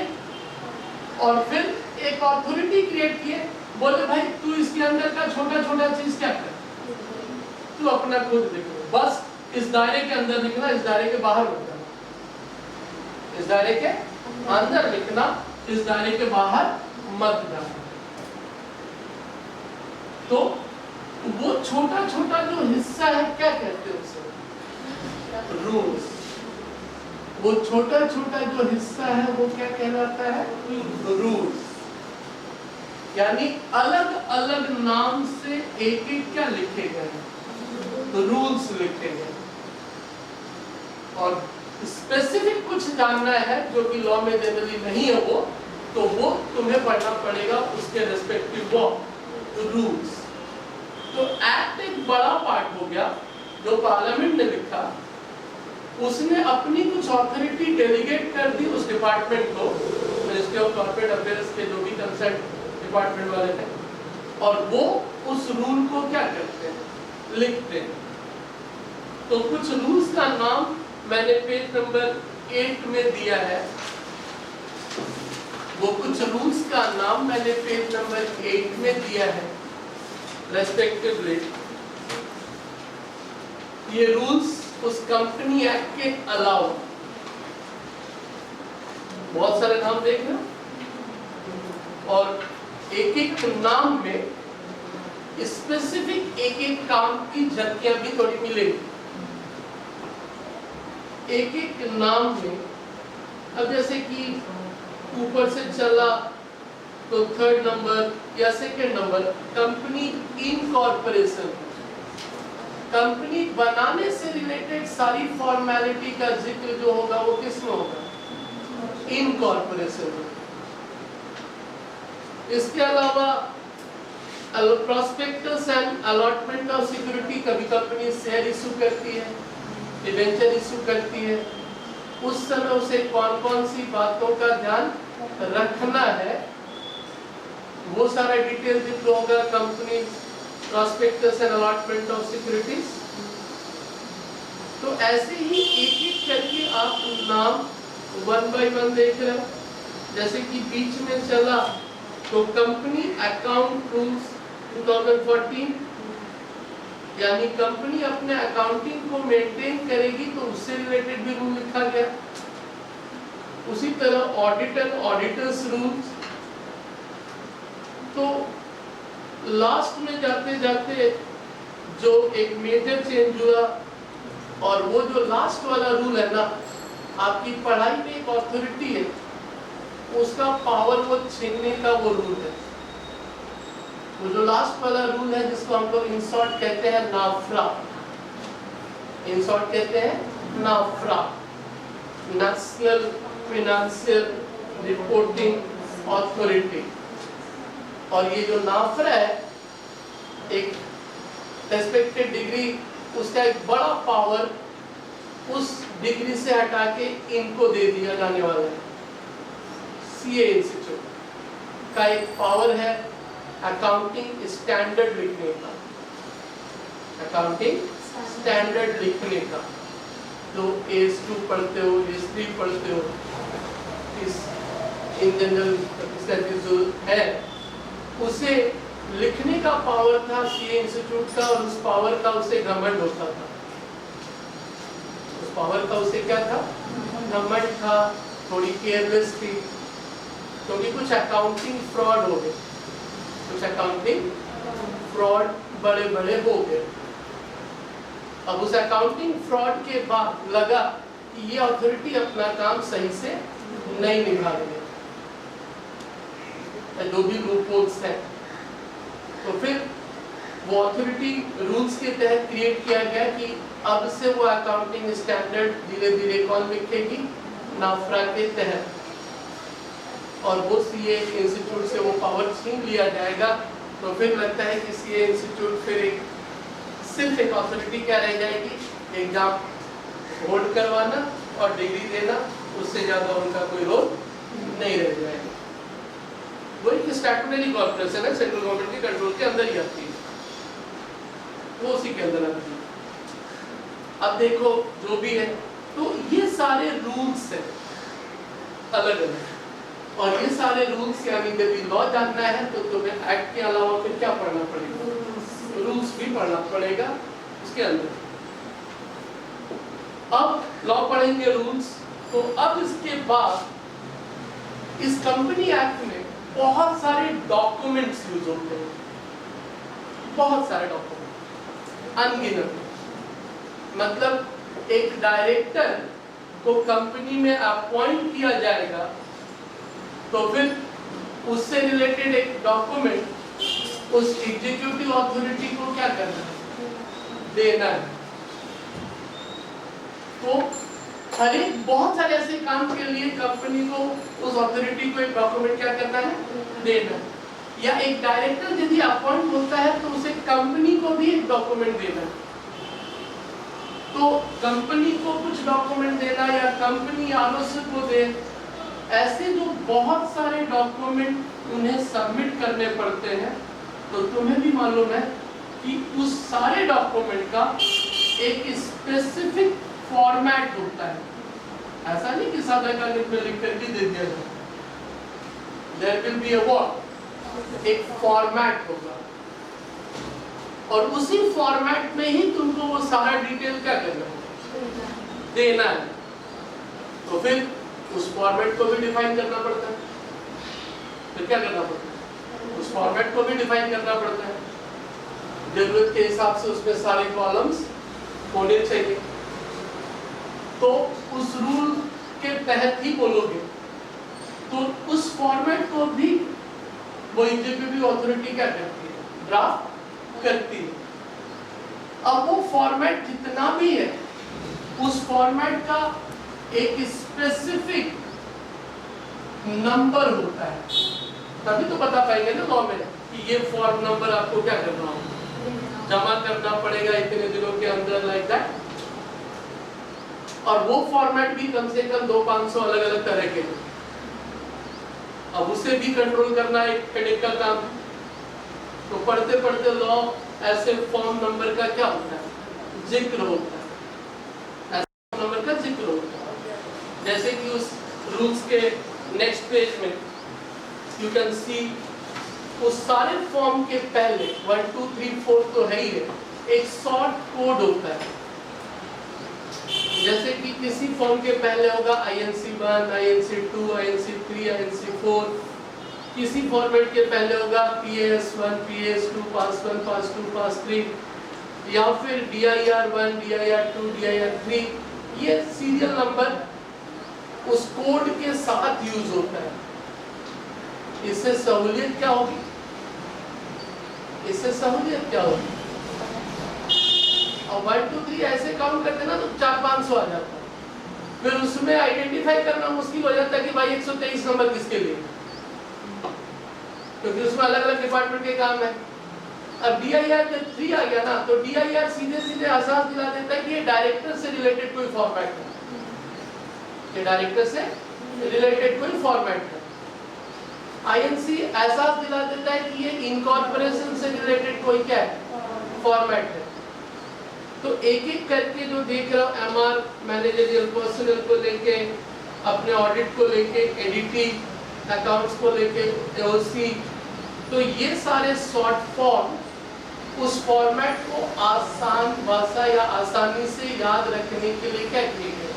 और फिर एक अथॉरिटी क्रिएट किए, बोले भाई तू इसके अंदर का छोटा छोटा चीज क्या कर, तू अपना खुद लिखो, बस इस दायरे के अंदर लिखना, इस दायरे के बाहर मत जाना, इस दायरे के अंदर लिखना, इस दायरे के बाहर मत जाना। तो वो छोटा छोटा जो हिस्सा है क्या कहते हैं उसे? रूल्स। वो छोटा छोटा जो हिस्सा है वो क्या कहलाता है? रूल्स। यानी अलग अलग नाम से एक एक क्या लिखे गए हैं? रूल्स लिखे गए। और स्पेसिफिक कुछ जानना है जो कि लॉ में जनरली नहीं है वो, तो वो तुम्हें पढ़ना पड़ेगा उसके रेस्पेक्टिव लॉ रूल्स। तो एक्ट एक बड़ा पार्ट हो गया जो पार्लियामेंट ने लिखा, उसने अपनी कुछ अथॉरिटी डेलीगेट कर दी उस डिपार्टमेंट को, मिनिस्ट्री ऑफ कॉर्पोरेट अफेयर्स के जो भी कंसर्न डिपार्टमेंट वाले थे, और वो उस रूल को क्या करते हैं? लिखते हैं। तो कुछ रूल्स का नाम मैंने पेज नंबर 8 में दिया है, वो कुछ रूल्स का नाम मैंने पेज नंबर 8 में दिया है रेस्पेक्टिवली। ये रूल्स उस कंपनी एक्ट के अलावा बहुत सारे नाम देख रहे हो और एक एक नाम में स्पेसिफिक एक एक काम की झलकियां भी थोड़ी मिलेगी। एक एक नाम में अब जैसे कि ऊपर से चला तो थर्ड नंबर या second number company incorporation, company बनाने से रिलेटेड सारी फॉर्मेलिटी का जिक्र जो होगा वो किसमें होगा? इनकॉर्पोरेशन में। इसके अलावा prospectus and allotment of security, कभी कंपनी शेयर इशू करती है, डिबेंचर इशू करती है, उस समय उसे कौन कौन सी बातों का ध्यान रखना है वो सारा डिटेल जिक्र होगा company prospectus and allotment of securities. तो ऐसे ही एक एक करके आप नाम वन बाय वन देख रहे हैं। जैसे कि बीच में चला तो कंपनी अकाउंट रूल्स 2014, यानी कंपनी अपने अकाउंटिंग को मेंटेन करेगी तो उससे रिलेटेड भी रूल लिखा गया। उसी तरह ऑडिट एंड ऑडिटर्स रूल्स। तो लास्ट में जाते जाते जो एक मेजर चेंज हुआ और वो जो लास्ट वाला रूल है ना, आपकी पढ़ाई में एक अथॉरिटी है उसका पावर वो छीनने का वो रूल है। वो जो लास्ट वाला रूल है जिसको हम लोग इन शॉर्ट कहते हैं नाफ्रा, इन शॉर्ट कहते हैं नाफ्रा, नेशनल फाइनेंशियल रिपोर्टिंग अथॉरिटी। और ये जो नाफ्रा है एक रेस्पेक्टेड डिग्री, उसका एक बड़ा पावर उस डिग्री से हटा के इनको दे दिया जाने वाला है। सीए इंस्टीट्यूट का एक पावर है अकाउंटिंग स्टैंडर्ड लिखने का, अकाउंटिंग स्टैंडर्ड लिखने का। जो AS2 पढ़ते हो, AS3 पढ़ते हो, इस इन जनरल जो है उसे लिखने का पावर था सीए इंस्टीट्यूट का, और उस पावर का उसे घमंड होता था। उस पावर का उसे क्या था? घमंड था, थोड़ी केयरलेस थी, क्योंकि कुछ अकाउंटिंग फ्रॉड हो गए, कुछ अकाउंटिंग फ्रॉड बड़े बड़े हो गए। अब उस अकाउंटिंग फ्रॉड के बाद लगा कि ये अथॉरिटी अपना काम सही से नहीं निभा रही है, जो भी लूपहोल्स हैं। तो फिर वो अथॉरिटी रूल्स के तहत क्रिएट किया गया कि अब से वो अकाउंटिंग स्टैंडर्ड धीरे धीरे कौन लिखेगी? नाफ्रा के तहत। और वो सीए इंस्टीट्यूट से वो पावर छीन लिया जाएगा। तो फिर लगता है कि सीए इंस्टीट्यूट फिर एक सिर्फ एक अथॉरिटी क्या रह जाएगी? एग्जाम होल्ड करवाना और डिग्री देना, उससे ज्यादा उनका कोई रोल नहीं रह जाएगा। वो एक स्टैट्यूटरी कॉर्पोरेशन है, सेंट्रल गवर्नमेंट के कंट्रोल के अंदर ही आती है, वो उसी के अंदर आती है। अब देखो जो भी है, तो ये सारे रूल्स हैं अलग अलग, और ये सारे रूल्स यानी यदि लॉ जानना है तो तुम्हें एक्ट के अलावा फिर क्या पढ़ना पड़ेगा? रूल्स भी पढ़ना पड़ेगा उसके अंदर। अब लॉ पढ़ेंगे रूल्स, तो अब इसके बाद इस कंपनी एक्ट में बहुत सारे डॉक्यूमेंट्स यूज होते हैं, बहुत सारे डॉक्यूमेंट, अनगिनत। मतलब एक डायरेक्टर को कंपनी में अपॉइंट किया जाएगा तो फिर उससे रिलेटेड एक डॉक्यूमेंट उस एग्जीक्यूटिव अथॉरिटी को क्या करना है? देना है। तो हर एक बहुत सारे ऐसे काम के लिए कंपनी को उस अथॉरिटी को एक डॉक्यूमेंट क्या करना है? देना है। या एक डायरेक्टर यदि अपॉइंट होता है तो उसे कंपनी को भी एक डॉक्यूमेंट देना है। तो कंपनी को कुछ डॉक्यूमेंट देना या कंपनी आरओसी को दे, ऐसे जो बहुत सारे डॉक्यूमेंट उन्हें सबमिट करने पड़ते हैं। तो तुम्हें भी मालूम है कि उस सारे डॉक्यूमेंट का एक स्पेसिफिक फॉर्मेट होता है। ऐसा नहीं कि सादा कागज में लिख करके दे दिया जाए। There will be a what? एक फॉर्मेट होगा, और उसी फॉर्मेट में ही तुमको वो सारा डिटेल क्या करना है? देना है। तो फिर उस फॉर्मेट को भी डिफाइन करना पड़ता है। फिर क्या करना पड़ता है, उस फॉर्मेट को भी डिफाइन करना पड़ता है। जरूरत के हिसाब से उसमें सारे कॉलम्स होने चाहिए। तो उस रूल के तहत ही बोलोगे तो उस फॉर्मेट को भी वो इंजीनियरिंग अथॉरिटी क्या करती है, ड्राफ्ट करती है। अब वो फॉर्मेट जितना भी है उस फॉर्मेट का एक स्पेसिफिक नंबर होता है, तभी तो बता पाएंगे ना लॉ में कि ये फॉर्म नंबर आपको क्या करना होगा, जमा करना पड़ेगा इतने दिनों के अंदर, लाइक दैट। और वो फॉर्मेट भी कम से कम 200-500 अलग अलग तरह के हैं। अब उसे भी कंट्रोल करना एक हेडेक का काम। तो पढ़ते पढ़ते लॉ ऐसे फॉर्म नंबर का क्या होता है, जिक्र होता है, ऐसे नंबर का जिक्र होता है। जैसे कि उस रूल्स के नेक्स्ट पेज में यू कैन सी उस सारे फॉर्म के पहले 1 2 3 4 तो है ही है, एक शॉर्ट कोड होता है। जैसे कि किसी फॉर्म के पहले होगा INC1, INC2, INC3, INC4। किसी फॉर्मेट के पहले होगा PAS1, PAS2, PAS1, PAS2, PAS3, या फिर DIR1, DIR2, DIR3। ये सीरियल नंबर उस कोड के साथ यूज होता है। इससे सहूलियत क्या होगी, इससे सहूलियत क्या होगी, और 1 2 3 ऐसे काउंट करते ना तो 400-500 आ जाता है। फिर उसमें आइडेंटिफाई करना मुश्किल हो जाता है कि भाई 123 नंबर किसके लिए, क्योंकि उसमें अलग अलग डिपार्टमेंट के काम है। अब DIR3 आ गया ना, तो DIR सीधे सीधे एहसास दिला देता है कि ये डायरेक्टर से रिलेटेड कोई फॉर्मेट है, ये डायरेक्टर से रिलेटेड कोई फॉर्मेट है। INC एहसास दिला देता है कि ये इनकॉर्पोरेशन से रिलेटेड कोई क्या है, फॉर्मेट है। तो एक एक करके जो देख रहा हूँ, MR मैनेजरियल पर्सनल को लेके, अपने ऑडिट को लेके, एडिटिंग अकाउंट्स को लेके, AOC, तो ये सारे शॉर्ट फॉर्म उस फॉर्मेट को आसान भाषा या आसानी से याद रखने के लिए क्या किए गए,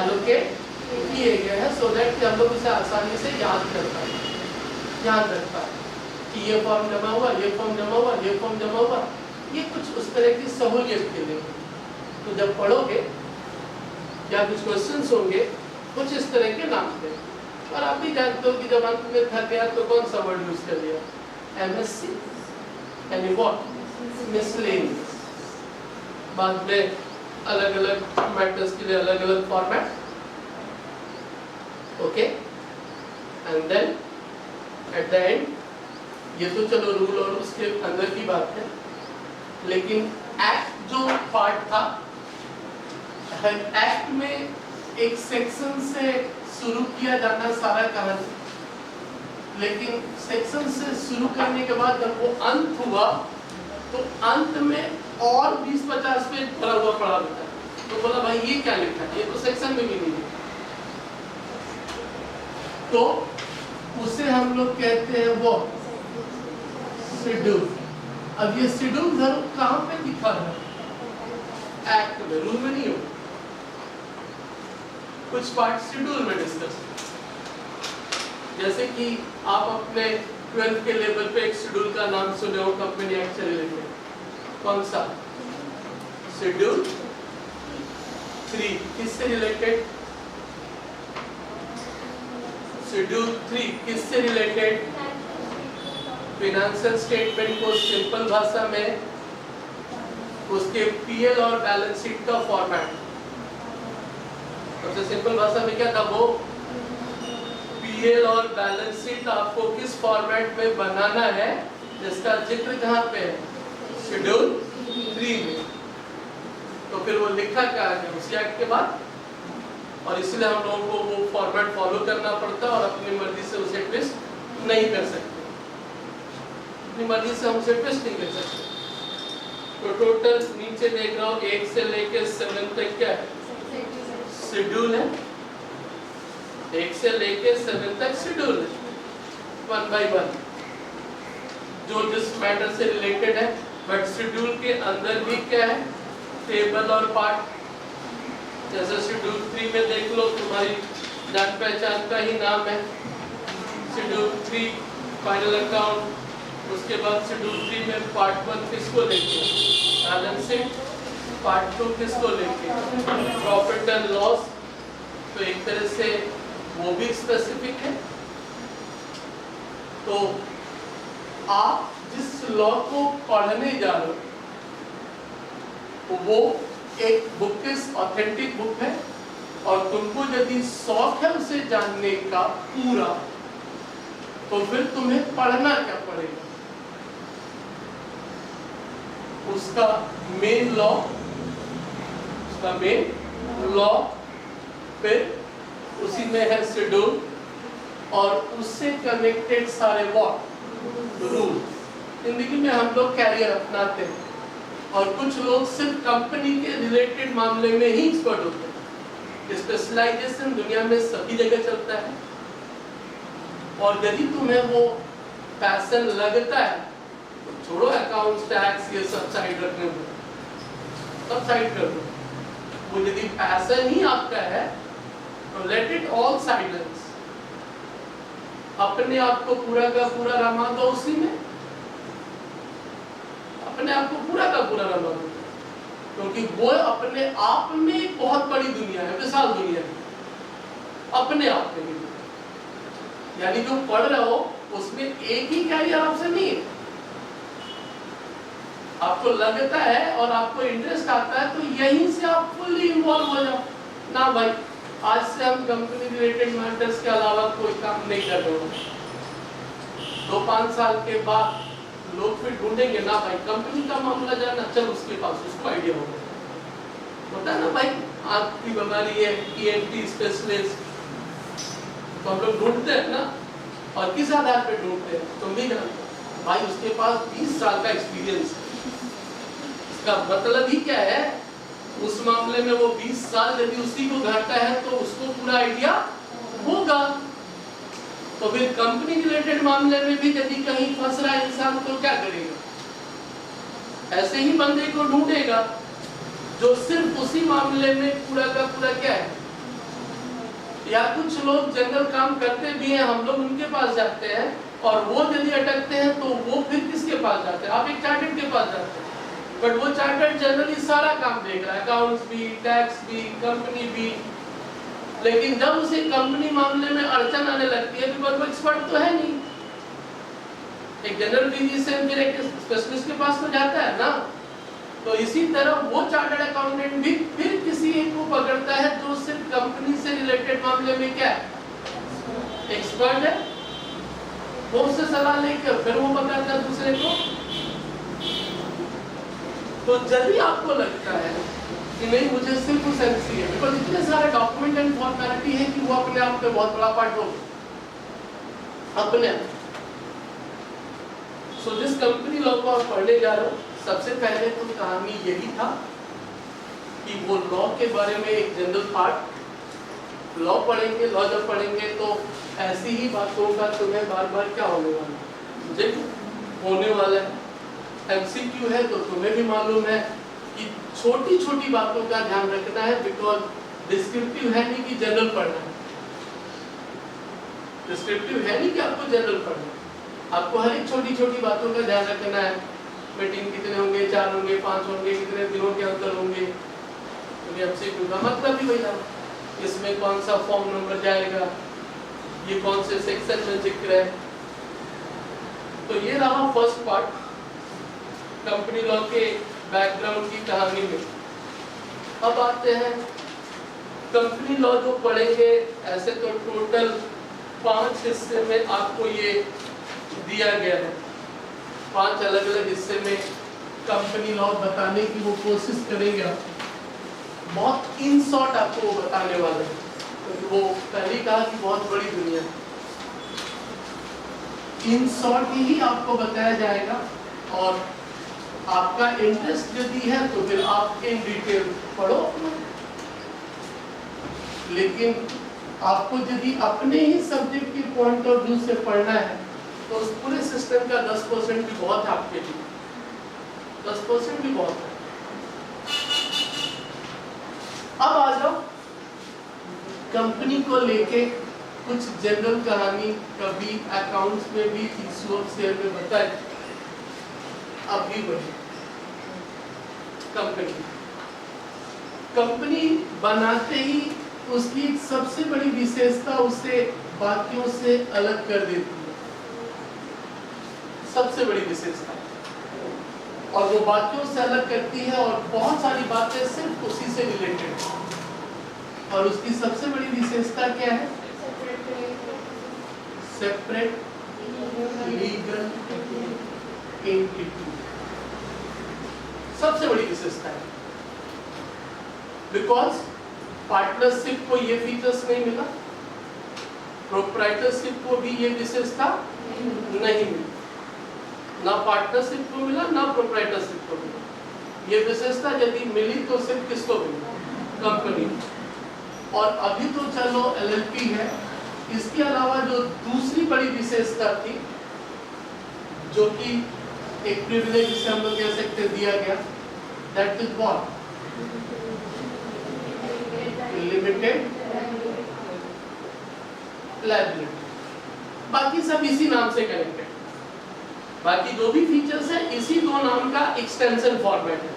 एलोकेट किए गए हैं, सो दैट कि हम लोग इसे आसानी से याद कर पाए, याद रख पाए कि ये फॉर्म जमा हुआ, ये फॉर्म जमा हुआ, ये फॉर्म जमा हुआ। ये कुछ उस तरह की सहूलियत के लिए। तो जब पढ़ोगे या कुछ क्वेश्चंस होंगे कुछ इस तरह के नाम थे, और आप भी जानते हो कि जब अंत में थक गया तो कौन सा वर्ड यूज कर लिया, MSc, यानी व्हाट, मिसलेनियस। बाद में अलग अलग मैटर्स के लिए अलग अलग format, okay. And then at the end, ये तो चलो रूल और उसके अंदर की बात है, लेकिन एक्ट जो पार्ट था, एक्ट में एक सेक्शन से शुरू किया जाना सारा कहानी, लेकिन सेक्शन से शुरू करने के बाद जब वो अंत हुआ तो अंत में और 20-50 पेज भरा हुआ पड़ा होता है। तो बोला भाई ये क्या लिखा है, ये तो सेक्शन में भी नहीं है। तो उसे हम लोग कहते हैं वो शेड्यूल। अब ये शेड्यूल जरूर कहां पे लिखा है, एक्ट में, रूल में नहीं हो। कुछ पार्ट शेड्यूल में डिस्कस, जैसे कि आप अपने 12th के लेवल पे एक शेड्यूल का नाम सुने हो, कंपनी एक्ट से रिलेटेड, कौन सा, शेड्यूल 3, किससे रिलेटेड, शेड्यूल 3 किससे रिलेटेड, फाइनेंशियल स्टेटमेंट को सिंपल भाषा में उसके PL और बैलेंस शीट का फॉर्मेट, सबसे सिंपल भाषा में क्या था वो, PL और बैलेंस शीट आपको किस फॉर्मेट में बनाना है, जिसका जिक्र कहाँ पे है, शेड्यूल 3 में। तो फिर वो लिखा क्या है उसी एक्ट के बाद, और इसलिए हम लोगों को वो फॉर्मेट फॉलो करना पड़ता है, और अपनी मर्जी से उसे ट्विस्ट नहीं कर सकते, अपनी मर्जी से हम उसे ट्विस्ट नहीं कर सकते। तो टोटल नीचे देख रहा हूँ 1 से लेके 7 तक क्या है, शेड्यूल है। 1 से लेके 7 तक शेड्यूल है, 1 by 1, जो जिस मैटर से रिलेटेड है। बट शेड्यूल के अंदर भी क्या है, टेबल और पार्ट। जैसे शेड्यूल 3 में देख लो, तुम्हारी जान पहचान का ही नाम है। शेड्यूल 3 फाइनल अकाउंट, उसके बाद शेड्यूल 3 में पार्ट 1 किसको लेके, बैलेंसिंग, पार्ट 2 किसको लेके, प्रॉफिट एंड लॉस। तो एक तरह से वो भी स्पेसिफिक है। तो आप जिस लॉ को पढ़ने जा रहे हो वो एक बुक इज ऑथेंटिक बुक है, और तुमको यदि शौक है उसे जानने का पूरा, तो फिर तुम्हें पढ़ना क्या पड़ेगा, उसका मेन लॉ, फिर उसी में है शेड्यूल, और उससे कनेक्टेड सारे रूल। जिंदगी में हम लोग कैरियर अपनाते हैं, और कुछ लोग सिर्फ कंपनी के रिलेटेड मामले में ही एक्सपर्ट होते हैं। स्पेशलाइजेशन दुनिया में सभी जगह चलता है, और यदि तुम्हें वो पैशन लगता है तो छोड़ो अकाउंट्स, टैक्स, ये सब साइड रखने दो, सब साइड कर दो। वो यदि पैशन ही आपका है तो लेट इट ऑल साइलेंस, अपने आप को पूरा का पूरा रमा दो उसी में, अपने आप को पूरा का पूरा रमा दो, क्योंकि वो अपने आप में एक बहुत बड़ी दुनिया है, विशाल दुनिया है अपने आप में। यानी जो पढ़ रहे हो उसमें एक ही कैरियर ऑप्शन नहीं है। आपको लगता है और आपको इंटरेस्ट आता है तो यहीं से आप फुल्ली इन्वॉल्व हो जाओ ना। भाई आज से हम कंपनी रिलेटेड मैटर्स के अलावा कोई काम नहीं कर रहे हो, 2-5 साल के बाद लोग फिर ढूंढेंगे ना भाई कंपनी का मामला जाना, चल उसके पास उसको आइडिया होता है ना भाई आँख की बीमारी है, ENT स्पेशलिस्ट, तो हम लोग ढूंढते हैं ना। और किस आधार पे ढूंढते हैं तुम भी जानते हो, भाई उसके पास 20 साल का एक्सपीरियंस है। इसका मतलब ही क्या है, उस मामले में वो 20 साल यदि उसी को घाटा है तो उसको पूरा आइडिया होगा। तो फिर कंपनी रिलेटेड मामले में भी यदि कहीं फंस रहा है इंसान तो क्या करेगा, ऐसे ही बंदे को ढूंढेगा जो सिर्फ उसी मामले में पूरा का पूरा क्या है। या कुछ लोग जनरल काम करते भी हैं, हम लोग उनके पास जाते हैं, और वो यदि अटकते हैं तो वो फिर किसके पास जाते हैं, आप एक चार्टर्ड के पास जाते हैं, बट वो चार्टर्ड जनरली सारा काम देख रहा है, अकाउंट्स भी, टैक्स भी, कंपनी भी। लेकिन जब उसे कंपनी मामले में अड़चन आने लगती है तो वो एक्सपर्ट तो है नहीं, एक जनरल फिजिशियन फिर एक स्पेशलिस्ट के पास तो जाता है ना। तो इसी तरह वो चार्टर्ड अकाउंटेंट भी फिर किसी एक को पकड़ता है जो सिर्फ कंपनी से रिलेटेड मामले में क्या एक्सपर्ट है, वो उससे सलाह लेकर फिर वो बताता है दूसरे को। तो जब भी आपको लगता है कि नहीं मुझे सिर्फ उस एनसी है, बिकॉज इतने सारे डॉक्यूमेंट एंड फॉर्मेलिटी है कि वो अपने आप में बहुत बड़ा पार्ट हो अपने। सो जिस कंपनी लॉ को आप पढ़ने जा रहे हो, सबसे पहले तो कहानी यही था कि वो लॉ के बारे में एक जनरल पार्ट, लॉ पढ़ेंगे, लॉ जब पढ़ेंगे तो ऐसी ही बातों का तुम्हें बार बार क्या होने वाला है, मुझे होने वाला है। MCQ है तो तुम्हें भी मालूम है कि छोटी छोटी बातों का ध्यान रखना है, बिकॉज डिस्क्रिप्टिव है नहीं कि जनरल पढ़ना है, डिस्क्रिप्टिव है नहीं कि आपको जनरल पढ़ना है, आपको हर एक छोटी छोटी बातों का ध्यान रखना है। मीटिंग कितने होंगे, 4 होंगे, 5 होंगे, कितने दिनों के अंतर होंगे, तो MCQ का मतलब ही भैया इसमें कौन सा फॉर्म नंबर जाएगा, ये कौन से सेक्शन में जिक्र है। तो ये रहा फर्स्ट पार्ट कंपनी लॉ के बैकग्राउंड की कहानी में। अब आते हैं कंपनी लॉ जो पढ़ेंगे, ऐसे तो टोटल 5 हिस्से में आपको ये दिया गया है, 5 अलग अलग हिस्से में कंपनी लॉ बताने की वो कोशिश करेंगे। आप बहुत इन शॉर्ट आपको वो बताने वाले हैं, क्योंकि वो पहले कहा कि बहुत बड़ी दुनिया है, इन शॉर्ट ही आपको बताया जाएगा। और आपका इंटरेस्ट यदि है तो फिर आप इन डिटेल पढ़ो, लेकिन आपको यदि अपने ही सब्जेक्ट के पॉइंट ऑफ व्यू से पढ़ना है तो उस पूरे सिस्टम का 10% भी बहुत है आपके लिए, 10% भी बहुत है। अब आ जाओ कंपनी को लेके कुछ जनरल कहानी कभी अकाउंट्स में भी इशू ऑफ शेयर में बताए। अभी वही कंपनी बनाते ही उसकी सबसे बड़ी विशेषता उसे बाकियों से अलग कर देती है, सबसे बड़ी विशेषता, और वो बाकियों से अलग करती है और बहुत सारी बातें सिर्फ उसी से रिलेटेड। और उसकी सबसे बड़ी विशेषता क्या है? सेपरेट लीगल एंटिटी, सबसे बड़ी विशेषता है। बिकॉज पार्टनरशिप को ये फीचर्स नहीं मिला, प्रोप्राइटरशिप को भी ये विशेषता नहीं मिली, ना पार्टनरशिप को मिला ना प्रोप्राइटरशिप को मिला। ये विशेषता यदि मिली तो सिर्फ किसको मिली? कंपनी। और अभी तो चलो एलएलपी है, इसके अलावा जो दूसरी बड़ी विशेषता थी, जो कि एक प्रिविलेज जिसे हम लोग कह सकते दिया गया, that is what? Limited liability. बाकी सब इसी नाम से कनेक्टेड, बाकी जो भी फीचर्स है इसी दो नाम का एक्सटेंशन फॉर्मेट है।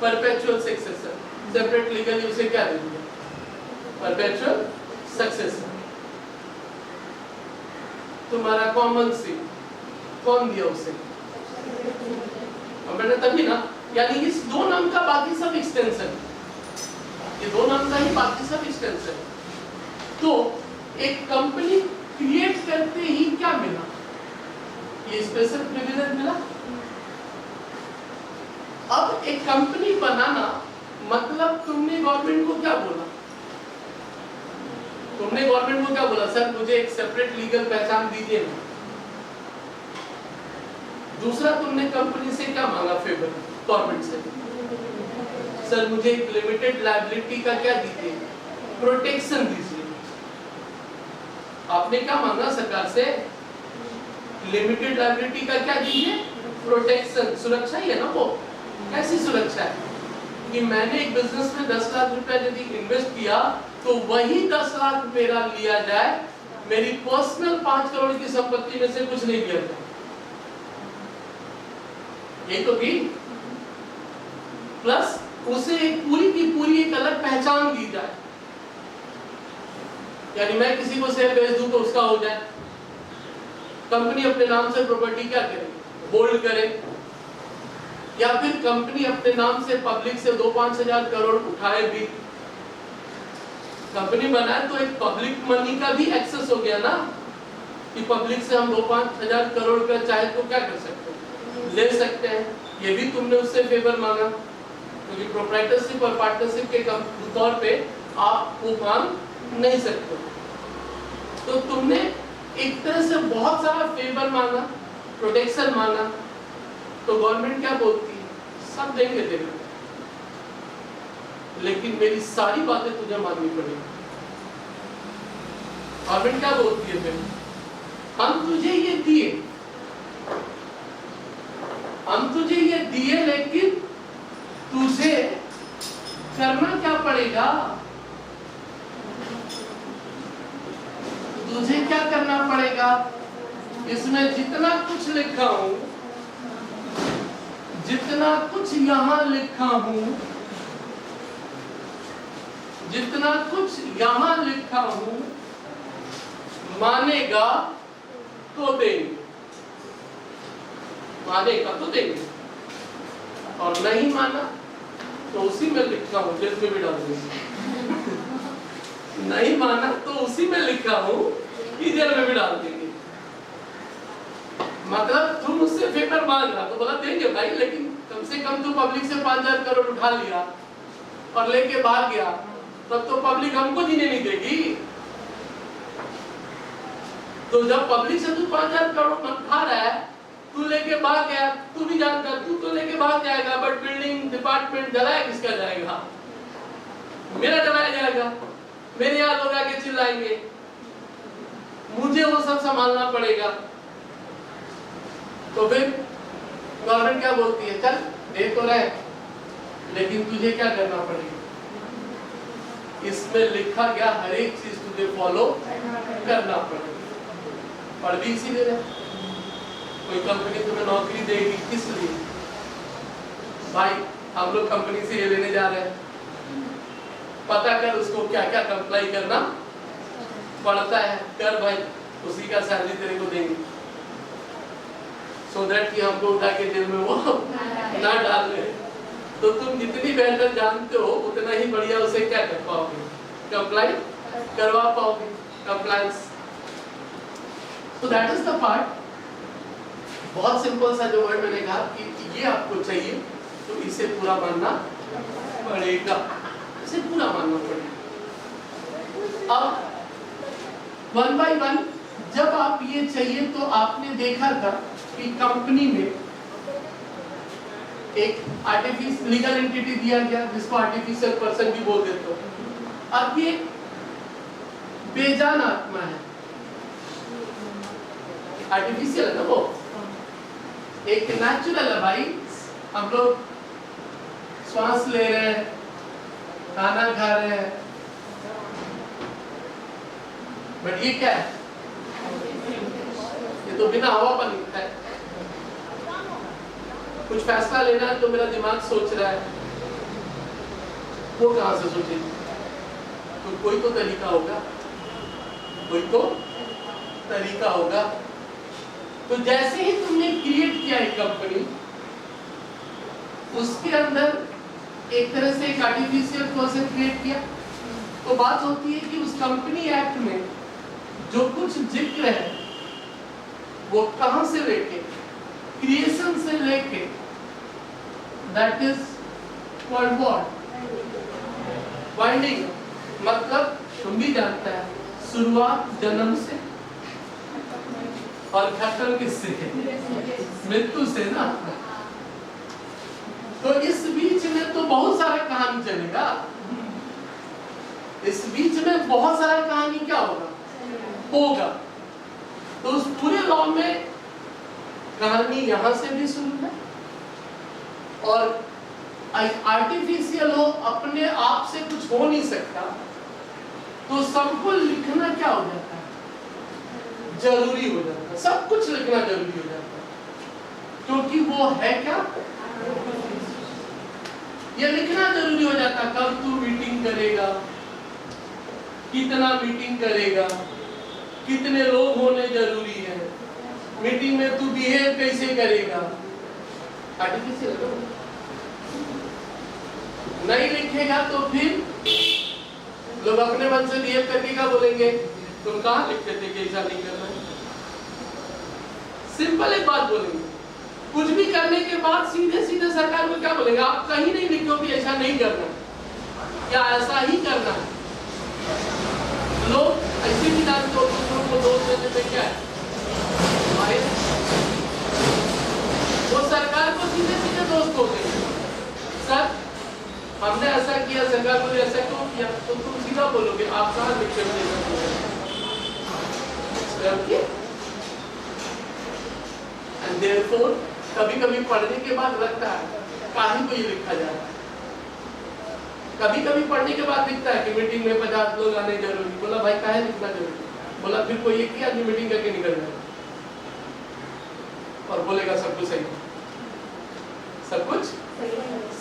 परपेचुअल सक्सेसर, सेपरेट लीगली उसे क्या दे दिया? Perpetual successor. तुम्हारा कॉमन सी कौन दिया उसे? मैंने तभी ना, यानी इस दो नाम का बाकी सब एक्सटेंशन, ये दो नाम का ही बाकी सब एक्सटेंशन। तो एक कंपनी क्रिएट करते ही क्या मिला? ये स्पेशल प्रिविलेज मिला। अब एक कंपनी बनाना मतलब तुमने गवर्नमेंट को क्या बोला? तुमने गवर्नमेंट को क्या बोला? सर मुझे एक सेपरेट लीगल पहचान दीजिए ना। दूसरा तुमने कंपनी से क्या मांगा फेवर गवर्नमेंट से? सर मुझे एक लिमिटेड लायबिलिटी का क्या दीजिए? प्रोटेक्शन दीजिए। आपने क्या मांगा सरकार से? लिमिटेड लायबिलिटी का क्या दीजिए? प्रोटेक्शन। सुरक्षा ही है ना वो। कैसी सुरक्षा है? कि मैंने एक बिजनेस में 10 लाख रुपए यदि इन्वेस्ट किया तो वही 10 लाख मेरा लिया जाए, मेरी पर्सनल 5 करोड़ की संपत्ति में से कुछ नहीं लिया जाए। ये तो भी प्लस उसे एक पूरी की पूरी एक अलग पहचान दी जाए, यानी मैं किसी को शेयर बेच दूं तो उसका हो जाए। कंपनी अपने नाम से प्रॉपर्टी क्या करे? होल्ड करे, या फिर कंपनी अपने नाम से पब्लिक से 2-5 हजार करोड़ उठाए भी। कंपनी बनाए तो एक पब्लिक मनी का भी एक्सेस हो गया ना, कि पब्लिक से हम 2-5 हजार करोड़ रुपया चाहे तो क्या कर सकते हैं? ले सकते हैं। ये भी तुमने उससे फेवर मांगा, क्योंकि प्रोप्राइटरशिप और पार्टनरशिप के तौर पे आप वो मांग नहीं सकते। तो तुमने एक तरह से बहुत सारा फेवर मांगा, प्रोटेक्शन मांगा। तो गवर्नमेंट क्या बोलती है? सब देंगे तेरे, लेकिन मेरी सारी बातें तुझे माननी पड़ेगी। गवर्नमेंट क्या बोलती है फिर? हम तुझे ये दिए, हम तुझे ये दिए, लेकिन तुझे करना क्या पड़ेगा? तुझे क्या करना पड़ेगा? इसमें जितना कुछ लिखा हूं, जितना कुछ यहां लिखा हूं, जितना कुछ यहां लिखा हूं, मानेगा तो देंगे, मानेगा तो देंगे, और नहीं माना तो उसी में लिखा हूं जेल में भी डाल देंगे। नहीं माना तो उसी में लिखा हूं कि जेल में भी डाल देंगे। मतलब तुम उससे फेवर मांग रहा तो बोला देंगे भाई, लेकिन कम से कम तू पब्लिक से 5,000 करोड़ उठा लिया और लेके भाग गया, तब तो पब्लिक हमको जीने नहीं देगी। तो जब पब्लिक से तू 5,000 करोड़ उठा रहा है, तू लेके भाग गया, तू भी जानता तू तो लेके भाग जाएगा, बट बिल्डिंग डिपार्टमेंट जलाया किसका जाएगा? मेरा जलाया जाएगा। मेरे यहाँ लोग आके चिल्लाएंगे, मुझे वो सब संभालना पड़ेगा। तो फिर गवर्नमेंट क्या बोलती है? चल दे तो रहे, लेकिन तुझे क्या करना पड़ेगा? इसमें लिखा गया हर एक चीज तुझे फॉलो करना पड़ेगा। पढ़ भी इसीलिए रहे। कोई कंपनी तुम्हें नौकरी देगी किस लिए? भाई हम लोग कंपनी से ये लेने जा रहे हैं, पता कर उसको क्या क्या कंप्लाई करना पड़ता है, कर भाई, उसी का सैलरी तेरे को देंगे, सो दैट कि हमको उठा के जेल में वो ना डाल रहे। तो तुम जितनी बेहतर जानते हो उतना ही बढ़िया उसे क्या कर पाओगे, कंप्लाई करवा पाओगे, compliance. So that is the part. बहुत सिंपल सा जो वर्ड मैंने कहा कि ये आपको चाहिए तो इसे पूरा मानना पड़ेगा, इसे पूरा मानना पड़ेगा। अब 1 by 1 जब आप ये चाहिए तो आपने देखा था कि कंपनी में एक आर्टिफिशियल लीगल एंटिटी दिया गया जिसको आर्टिफिशियल पर्सन भी बोल देते हो। अब ये बेजान आत्मा है, आर्टिफिशियल है ना, वो एक नेचुरल है भाई। हम लोग श्वास ले रहे हैं, खाना खा रहे हैं, बट ये क्या है? ये तो बिना हवा पर निकलता है। कुछ फैसला लेना है तो मेरा दिमाग सोच रहा है, वो कहां से सोचे? तो कोई तो तरीका होगा, कोई तो तरीका होगा। तो जैसे ही तुमने क्रिएट किया एक कंपनी, उसके अंदर एक तरह से एक आर्टिफिशियल पर्सन क्रिएट किया, तो बात होती है कि उस कंपनी एक्ट में जो कुछ जिक्र है वो कहां से लेके, क्रिएशन से लेके, that is called what? Binding. मतलब तुम भी जानता है शुरुआत जन्म से और खत्म किससे? मृत्यु से ना। तो इस बीच में तो बहुत सारा कहानी चलेगा, इस बीच में बहुत सारा कहानी क्या होगा। तो उस पूरे लॉ में कहानी यहां से भी शुरू है, और आर्टिफिशियल हो, अपने आप से कुछ हो नहीं सकता, तो सबको लिखना क्या हो जाता है? जरूरी हो जाता है। सब कुछ लिखना जरूरी हो जाता है, क्योंकि वो है क्या? ये लिखना जरूरी हो जाता। कब तू मीटिंग करेगा, कितना मीटिंग करेगा, कितने लोग होने जरूरी है, मीटिंग में तू बिहेव कैसे करेगा। आर्टिफिशियल नहीं लिखेगा तो फिर लोग अपने मन से बिहेव करके क्या बोलेंगे? तुम कहां लिखते थे कि ऐसा नहीं करना है? सिंपल एक बात बोलेंगे। कुछ भी करने के बाद सीधे सीधे सरकार को क्या बोलेंगे? आप कहीं नहीं लिखो कि ऐसा नहीं करना, क्या ऐसा ही करना है। लोग ऐसे भी जानते हो दूसरों को दोष देने में क्या है, वो सरकार को सीधे सीधे दोष होते हैं। सर हमने ऐसा किया, सरकार को ऐसा क्यों किया, तो तुम सीधा बोलोगे आप कहां लिखते हो? एंड देयरफॉर कभी कभी पढ़ने के बाद लगता है काहे को ये लिखा जा रहा है। कभी कभी पढ़ने के बाद दिखता है कि मीटिंग में 50 लोग आने जरूरी। बोला भाई काहे लिखना जरूरी? बोला फिर कोई एक ही आदमी मीटिंग करके निकल जाए और बोलेगा सब कुछ सही, सब कुछ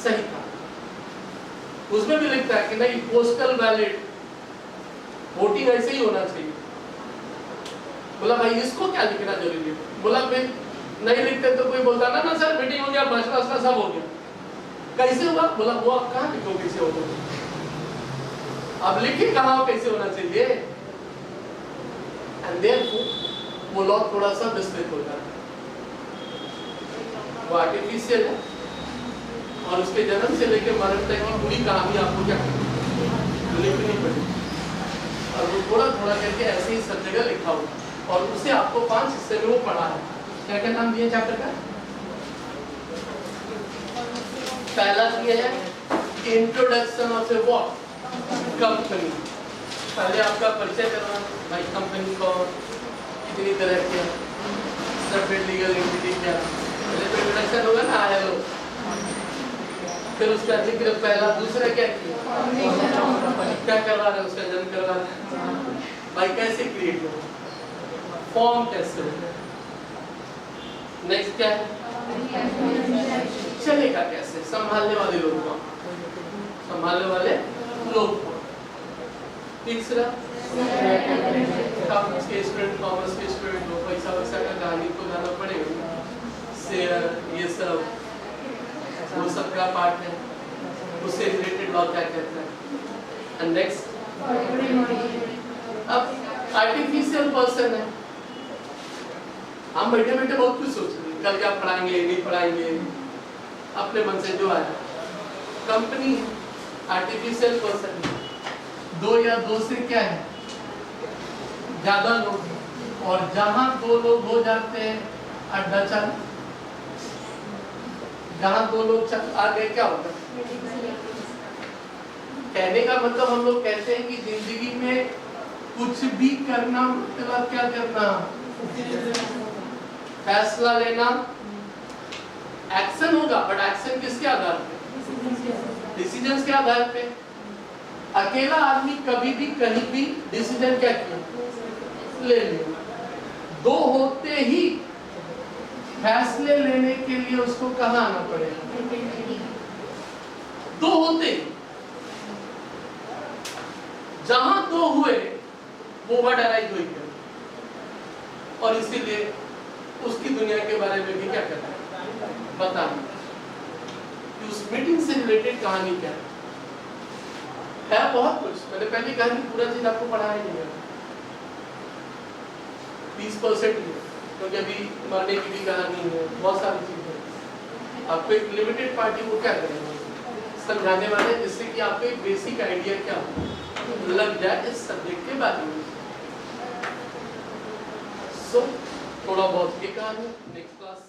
सही था। उसमें भी लिखता है कि नहीं, पोस्टल बैलेट वोटिंग ऐसे ही होना चाहिए। बोला भाई इसको क्या लिखना जरूरी है? बोला फिर नहीं लिखते तो कोई बोलता ना ना सर मीटिंग हो गया, फैसला सब हो गया, कैसे हुआ? बोला वो आप कहाँ लिखो कैसे होगा, अब लिखे कहाँ कैसे होना चाहिए। एंड देयरफॉर वो लॉ थोड़ा सा विस्तृत हो जाता है, वो आर्टिफिशियल है, और उसके जन्म से लेकर मरण तक की पूरी कहानी आपको क्या लिखनी पड़ेगी, और वो थोड़ा थोड़ा करके ऐसे ही सब जगह लिखा होगा, और उसे आपको 5 हिस्से में वो पढ़ा है। क्या क्या नाम दिया चैप्टर का? पहला दिया है introduction of A what company. पहले आपका परिचय करना, भाई कंपनी को कितनी तरह के सेपरेट लीगल एंटिटी क्या, पहले तो इंट्रोडक्शन होगा ना, हेलो फिर उसका जिक्र पहला दूसरा क्या किया, क्या करवा रहे हैं, उसका जन्म करवा रहे हैं। भाई कैसे क्रिएट हो, फॉर्म कैसे हो, नेक्स्ट क्या है, चलेगा कैसे, संभालने वाले लोग को, संभालने वाले लोग को। तीसरा कॉमर्स के स्टूडेंट हो, पैसा वैसा का कहानी को जाना पड़ेगा, शेयर ये सब वो सब का पार्ट है, उससे रिलेटेड लॉ क्या कहता है। एंड नेक्स्ट अब आर्टिफिशियल पर्सन है, हम बैठे बैठे बहुत कुछ सोच रहे हैं, कल क्या पढ़ाएंगे नहीं पढ़ाएंगे, अपने मन से जो आया। कंपनी आर्टिफिशियल पर्सन है, दो या दो से क्या है ज्यादा लोग, और जहां दो लोग हो जाते हैं अड्डा चालू, जहां दो लोग आ गए क्या होता है। कहने का मतलब हम लोग कहते हैं कि जिंदगी में कुछ भी करना मतलब क्या करना, फैसला लेना, एक्शन होगा, बट एक्शन किसके आधार पे, डिसीजंस के आधार पे। अकेला आदमी कभी भी कहीं भी डिसीजन क्या किया ले ले, दो होते ही फैसले लेने के लिए उसको कहाँ आना पड़ेगा, दो होते ही, जहां दो हुए वो वर्ड अराइज हुई, और इसीलिए उसकी दुनिया के बारे में भी क्या करना है बताना कि उस मीटिंग से रिलेटेड कहानी क्या है बहुत कुछ। मैंने पहले कहा कि पूरा चीज आपको पढ़ाया नहीं है, 20% ही, क्योंकि अभी मरने की भी कहानी है, बहुत सारी चीजें। आपको एक लिमिटेड पार्टी को क्या करेंगे समझाने वाले, जिससे कि आपको एक बेसिक आइडिया क्या लग जाए इस सब्जेक्ट के बारे में। सो थोड़ा बहुत ये कहानी नेक्स्ट क्लास